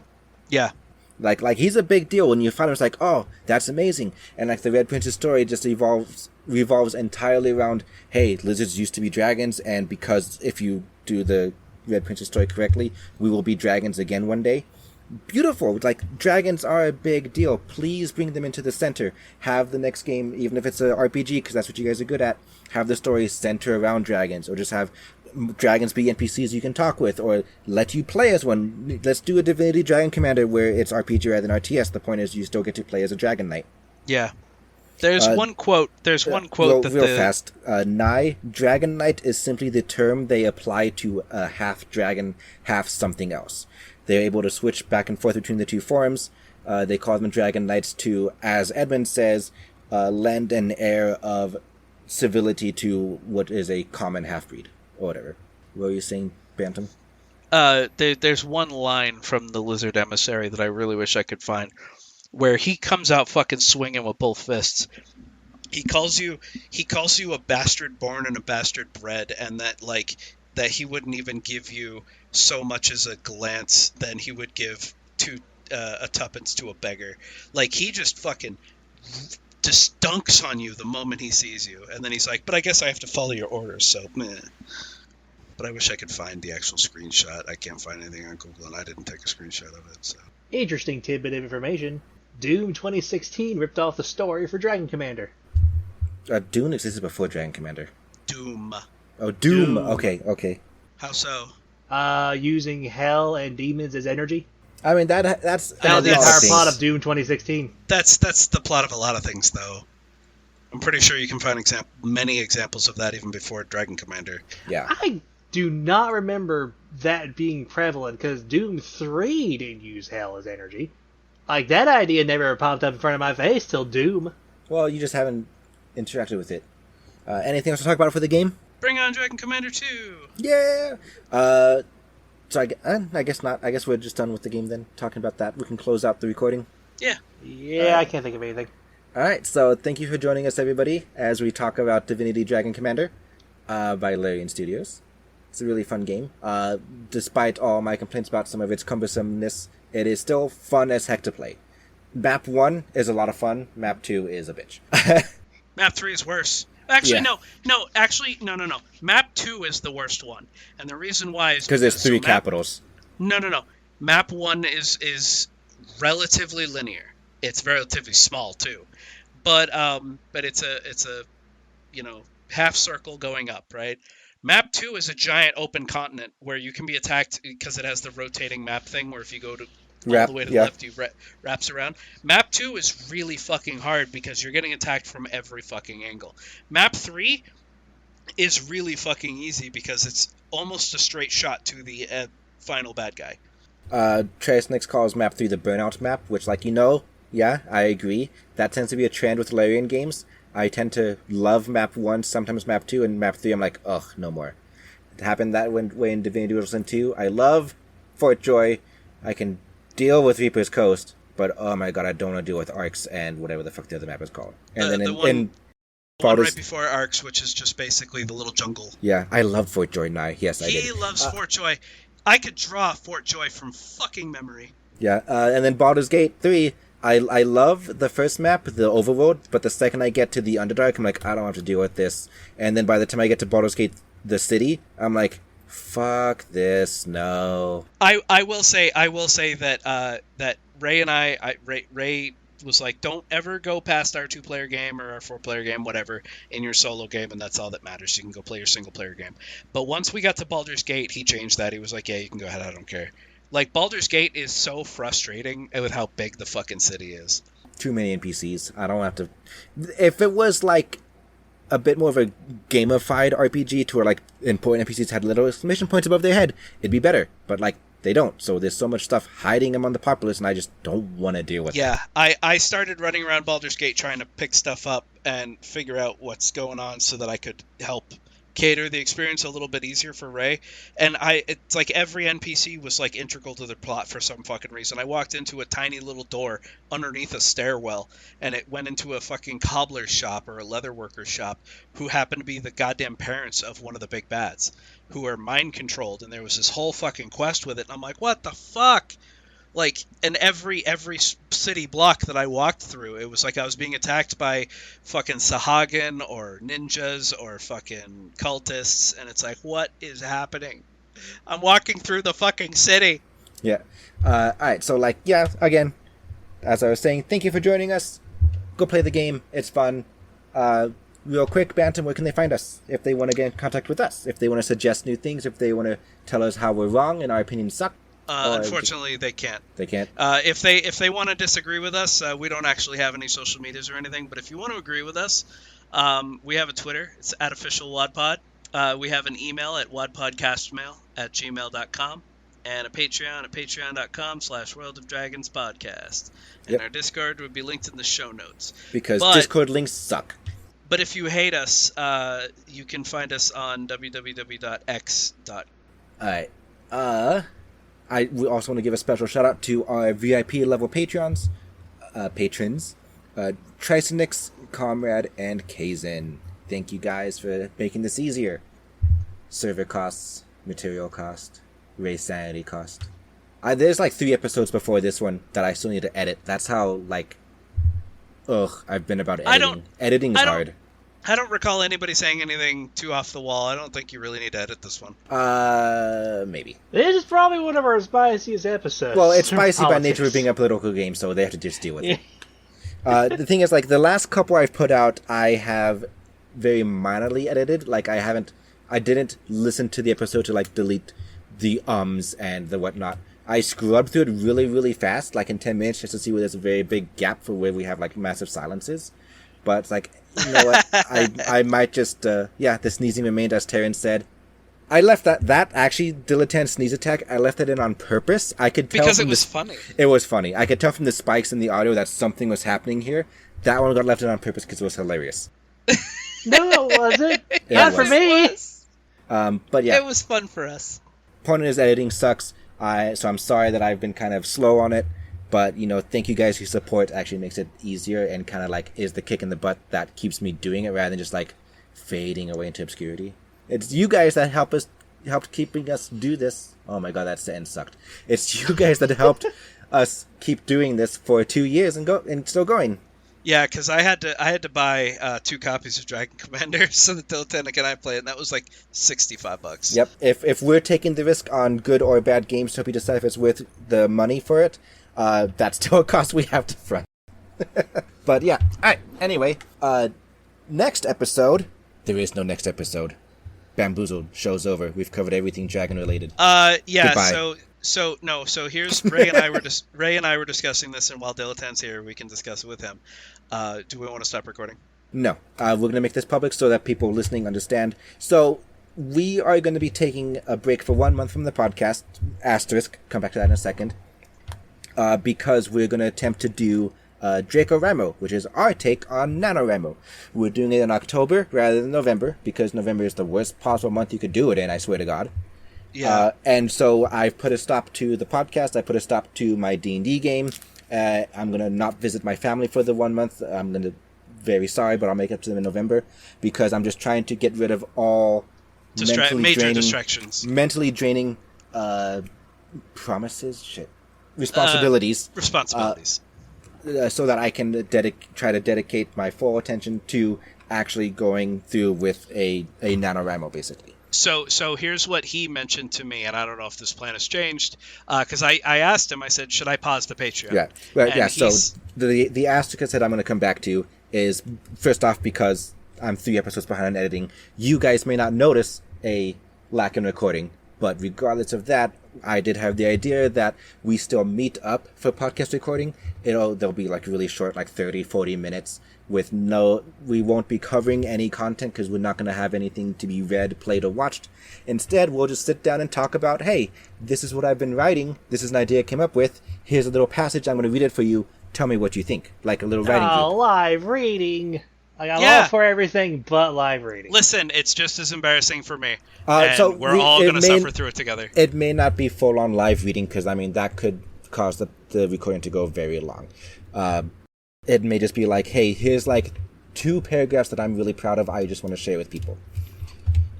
Yeah. Like he's a big deal. When you find him, it's like, oh, that's amazing. And like the Red Prince's story just revolves entirely around, hey, lizards used to be dragons, and because if you do the Red Prince's story correctly, we will be dragons again one day. Beautiful. Like, dragons are a big deal. Please bring them into the center. Have the next game, even if it's a RPG, because that's what you guys are good at, have the story center around dragons, or just have dragons be NPCs you can talk with, or let you play as one. Let's do a Divinity Dragon Commander where it's RPG rather than RTS. The point is you still get to play as a Dragon Knight. Yeah. There's one quote real fast. Nigh, Dragon Knight is simply the term they apply to a half dragon, half something else. They're able to switch back and forth between the two forms. They call them Dragon Knights to, as Edmund says, lend an air of civility to what is a common half-breed. Or whatever. What were you saying, Bantam? There's one line from the Lizard Emissary that I really wish I could find, where he comes out fucking swinging with both fists. He calls you a bastard born and a bastard bred, and that he wouldn't even give you so much as a glance than he would give a tuppence to a beggar. Like, he just fucking just dunks on you the moment he sees you, and then he's like, but I guess I have to follow your orders, so meh. But I wish I could find the actual screenshot. I can't find anything on Google, and I didn't take a screenshot of it, so. Interesting tidbit of information. Doom 2016 ripped off the story for Dragon Commander. Doom existed before Dragon Commander. Doom. Oh, Doom. Okay. How so? Using hell and demons as energy. I mean, that's the entire plot of Doom 2016. That's the plot of a lot of things, though. I'm pretty sure you can find many examples of that even before Dragon Commander. Yeah. I do not remember that being prevalent, because Doom 3 didn't use hell as energy. Like, that idea never popped up in front of my face till Doom. Well, you just haven't interacted with it. Anything else to talk about for the game? Bring on Dragon Commander 2! Yeah! So I guess not. I guess we're just done with the game then, talking about that. We can close out the recording. Yeah. Yeah, I can't think of anything. Alright, so thank you for joining us, everybody, as we talk about Divinity Dragon Commander by Larian Studios. It's a really fun game. Despite all my complaints about some of its cumbersomeness, it is still fun as heck to play. Map 1 is a lot of fun. Map 2 is a bitch. Map 3 is worse. Actually, yeah. No. Map 2 is the worst one. And the reason why is because there's three capitals. No. Map 1 is relatively linear. It's relatively small, too. But it's a half circle going up, right? Map 2 is a giant open continent where you can be attacked because it has the rotating map thing where if you go to all the way to the left, you wraps around. Map 2 is really fucking hard because you're getting attacked from every fucking angle. Map 3 is really fucking easy because it's almost a straight shot to the final bad guy. Trace Nix calls Map 3 the Burnout map, which, Yeah, I agree. That tends to be a trend with Larian games. I tend to love map 1, sometimes map 2, and map 3 I'm like, ugh, no more. It happened that way in Divinity Original 2. I love Fort Joy. I can deal with Reaper's Coast, but oh my god, I don't want to deal with Arcs and whatever the fuck the other map is called. And then in one right before Arcs, which is just basically the little jungle. Yeah, I love Fort Joy now. Yes, I did. He loves Fort Joy. I could draw Fort Joy from fucking memory. Yeah, and then Baldur's Gate 3, I love the first map, the overworld, but the second I get to the Underdark, I'm like, I don't have to deal with this. And then by the time I get to Baldur's Gate, the city, I'm like, fuck this, no. I will say that that Ray and Ray was like, don't ever go past our 2-player game or our 4-player game, whatever, in your solo game, and that's all that matters. You can go play your single-player game. But once we got to Baldur's Gate, he changed that. He was like, yeah, you can go ahead, I don't care. Like, Baldur's Gate is so frustrating with how big the fucking city is. Too many NPCs. I don't have to... If it was, like, a bit more of a gamified RPG to where, like, important NPCs had little exclamation points above their head, it'd be better. But, like, they don't. So there's so much stuff hiding among the populace, and I just don't want to deal with it. Yeah, I started running around Baldur's Gate trying to pick stuff up and figure out what's going on so that I could help cater the experience a little bit easier for Ray. And it's like every NPC was like integral to the plot for some fucking reason. I walked into a tiny little door underneath a stairwell, and it went into a fucking cobbler's shop or a leather worker's shop who happened to be the goddamn parents of one of the big bads, who are mind controlled, and there was this whole fucking quest with it, and I'm like, what the fuck? Like, in every city block that I walked through, it was like I was being attacked by fucking Sahagin or ninjas or fucking cultists, and it's like, what is happening? I'm walking through the fucking city. Yeah. Alright, so, like, yeah, again, as I was saying, thank you for joining us. Go play the game. It's fun. Real quick, Bantam, where can they find us? If they want to get in contact with us, if they want to suggest new things, if they want to tell us how we're wrong and our opinions suck. Unfortunately, they can't. They can't. If they want to disagree with us, we don't actually have any social medias or anything. But if you want to agree with us, we have a Twitter. It's @officialwadpod. We have an email at wadpodcastmail@gmail.com, and a Patreon at patreon.com/World of Dragons podcast. And our Discord would be linked in the show notes. Because Discord links suck. But if you hate us, you can find us on www.x. Alright. I also want to give a special shout out to our VIP level patrons, Tricenix, Comrade, and Kazin. Thank you guys for making this easier. Server costs, material cost, race sanity cost. There's like 3 episodes before this one that I still need to edit. That's how, like, I've been about editing. Editing is hard. I don't recall anybody saying anything too off the wall. I don't think you really need to edit this one. Maybe. This is probably one of our spiciest episodes. Well, it's spicy by nature of being a political game, so they have to just deal with it. The thing is, like, the last couple I've put out, I have very minorly edited. Like, I didn't listen to the episode to, like, delete the ums and the whatnot. I scrubbed through it really, really fast, like in 10 minutes, just to see where there's a very big gap for where we have, like, massive silences. But it's like, you know what, I might just, the sneezing remained, as Terrence said. I left that actually, Dilettante sneeze attack, I left it in on purpose. I could tell because it was funny. It was funny. I could tell from the spikes in the audio that something was happening here. That one got left in on purpose because it was hilarious. No, it wasn't. Not for me. But yeah. It was fun for us. Point is, editing sucks. So I'm sorry that I've been kind of slow on it. But, you know, thank you guys. Your support actually makes it easier and kind of like is the kick in the butt that keeps me doing it rather than just like fading away into obscurity. It's you guys that helped keeping us do this. Oh my god, that sentence sucked. It's you guys that helped us keep doing this for 2 years and still going. Yeah, because I had to buy 2 copies of Dragon Commander so that Dilettante and I play it, and that was like $65. Yep. If we're taking the risk on good or bad games to help you decide if it's worth the money for it, that's still a cost we have to front. But yeah. Alright, anyway, next episode. There is no next episode. Bamboozled. Show's over. We've covered everything dragon related. Yeah, Goodbye. So here's Ray and I were discussing this, and while Dilettante's here, we can discuss it with him. Do we want to stop recording? No. We're going to make this public so that people listening understand. So, we are going to be taking a break for 1 month from the podcast. Asterisk. Come back to that in a second. Because we're going to attempt to do Draco which is our take on NaNoWriMo. We're doing it in October rather than November, because November is the worst possible month you could do it in, I swear to God. Yeah. And so I've put a stop to the podcast. I put a stop to my D&D game. I'm going to not visit my family for the 1 month. I'm going to, very sorry, but I'll make it up to them in November, because I'm just trying to get rid of all distractions. Mentally draining responsibilities. So that I can try to dedicate my full attention to actually going through with a NaNoWriMo, basically. So here's what he mentioned to me, and I don't know if this plan has changed, because I asked him, I said, should I pause the Patreon? Yeah, right, yeah. So the asterisk I said I'm going to come back to is, first off, because I'm 3 episodes behind on editing, you guys may not notice a lack in recording, but regardless of that, I did have the idea that we still meet up for podcast recording. They'll be like really short, like 30, 40 minutes. We won't be covering any content because we're not going to have anything to be read, played, or watched. Instead, we'll just sit down and talk about, hey, this is what I've been writing. This is an idea I came up with. Here's a little passage. I'm going to read it for you. Tell me what you think. Like a little writing group. Live reading. I'm all for everything but live reading. Listen, it's just as embarrassing for me. So we're all going to suffer through it together. It may not be full-on live reading, because, that could cause the recording to go very long. It may just be like, hey, here's like 2 paragraphs that I'm really proud of. I just want to share with people.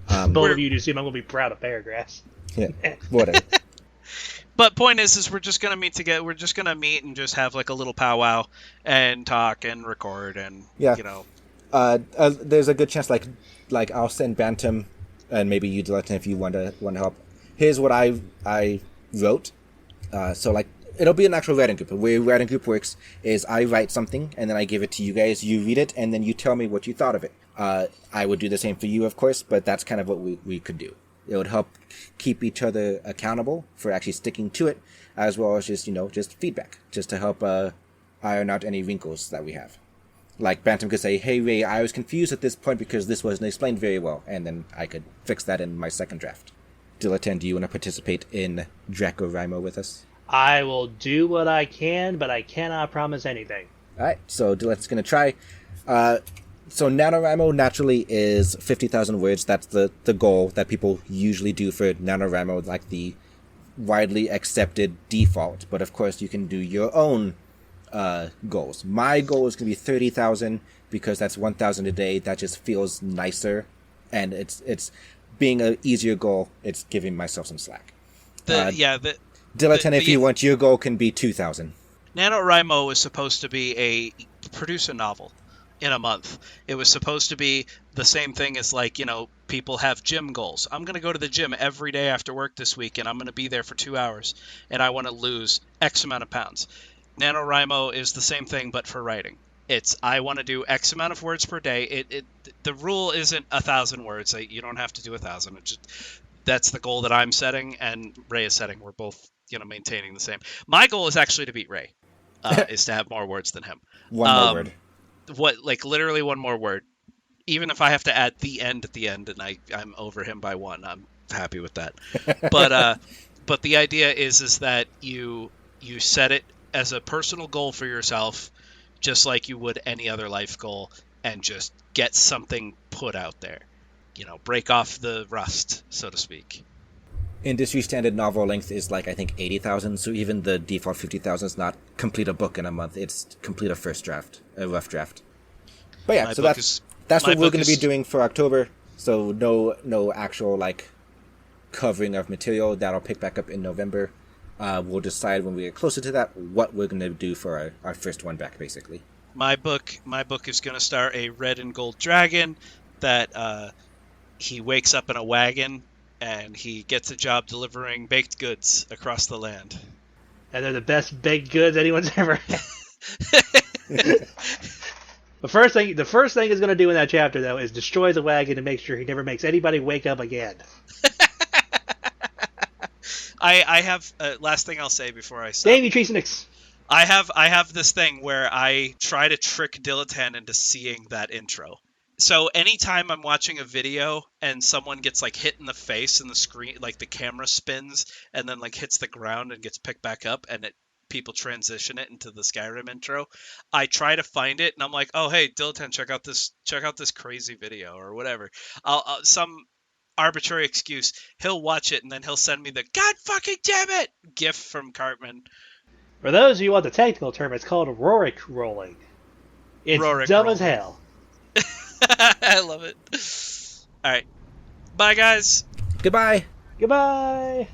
Both of you do seem I'm going to be proud of paragraphs. Yeah, whatever. But point is we're just going to meet together. We're just going to meet and just have like a little powwow and talk and record and, there's a good chance, like I'll send Bantam, and maybe you, Dylan, if you want to help. Here's what I wrote. It'll be an actual writing group. The way writing group works is I write something, and then I give it to you guys. You read it, and then you tell me what you thought of it. I would do the same for you, of course, but that's kind of what we could do. It would help keep each other accountable for actually sticking to it, as well as just feedback, just to help iron out any wrinkles that we have. Like Bantam could say, hey, Ray, I was confused at this point because this wasn't explained very well, and then I could fix that in my second draft. Dilettante, do you want to participate in DracoWriMo with us? I will do what I can, but I cannot promise anything. Alright, so Dilettante's going to try. So NaNoWriMo naturally is 50,000 words. That's the goal that people usually do for NaNoWriMo, like the widely accepted default. But of course, you can do your own goals. My goal is going to be 30,000 because that's 1,000 a day. That just feels nicer, and it's being an easier goal. It's giving myself some slack. Dilettante, if you want, your goal can be 2,000. NaNoWriMo was supposed to be produce a novel in a month. It was supposed to be the same thing as people have gym goals. I'm going to go to the gym every day after work this week, and I'm going to be there for 2 hours, and I want to lose X amount of pounds. NaNoWriMo is the same thing, but for writing. It's I want to do X amount of words per day. The rule isn't 1,000 words. You don't have to do 1,000. That's the goal that I'm setting and Ray is setting. We're both maintaining the same. My goal is actually to beat Ray. Is to have more words than him. One more word. Literally one more word. Even if I have to add the end at the end and I'm over him by 1, I'm happy with that. But the idea is that you set it as a personal goal for yourself, just like you would any other life goal, and just get something put out there. Break off the rust, so to speak. Industry standard novel length is I think 80,000, so even the default 50,000 is not complete a book in a month. It's complete a first draft, a rough draft. But yeah, so that's what we're going to be doing for October. So no actual covering of material. That'll pick back up in November. We'll decide when we get closer to that what we're going to do for our first one back, basically. My book is going to star a red and gold dragon that he wakes up in a wagon and he gets a job delivering baked goods across the land. And they're the best baked goods anyone's ever had. The first thing he's going to do in that chapter, though, is destroy the wagon and make sure he never makes anybody wake up again. I have last thing I'll say before I stop. Davey Treesnix. I have this thing where I try to trick Dilettante into seeing that intro. So anytime I'm watching a video and someone gets hit in the face and the screen, the camera spins and then hits the ground and gets picked back up and people transition it into the Skyrim intro, I try to find it, and I'm like, oh hey, Dilettante, check out this crazy video or whatever. Some arbitrary excuse. He'll watch it and then he'll send me the God fucking damn it gif from Cartman. For those of you who want the technical term, it's called Rorik rolling. It's Rorik dumb rolling. as hell. I love it. All right, bye guys. Goodbye. Goodbye.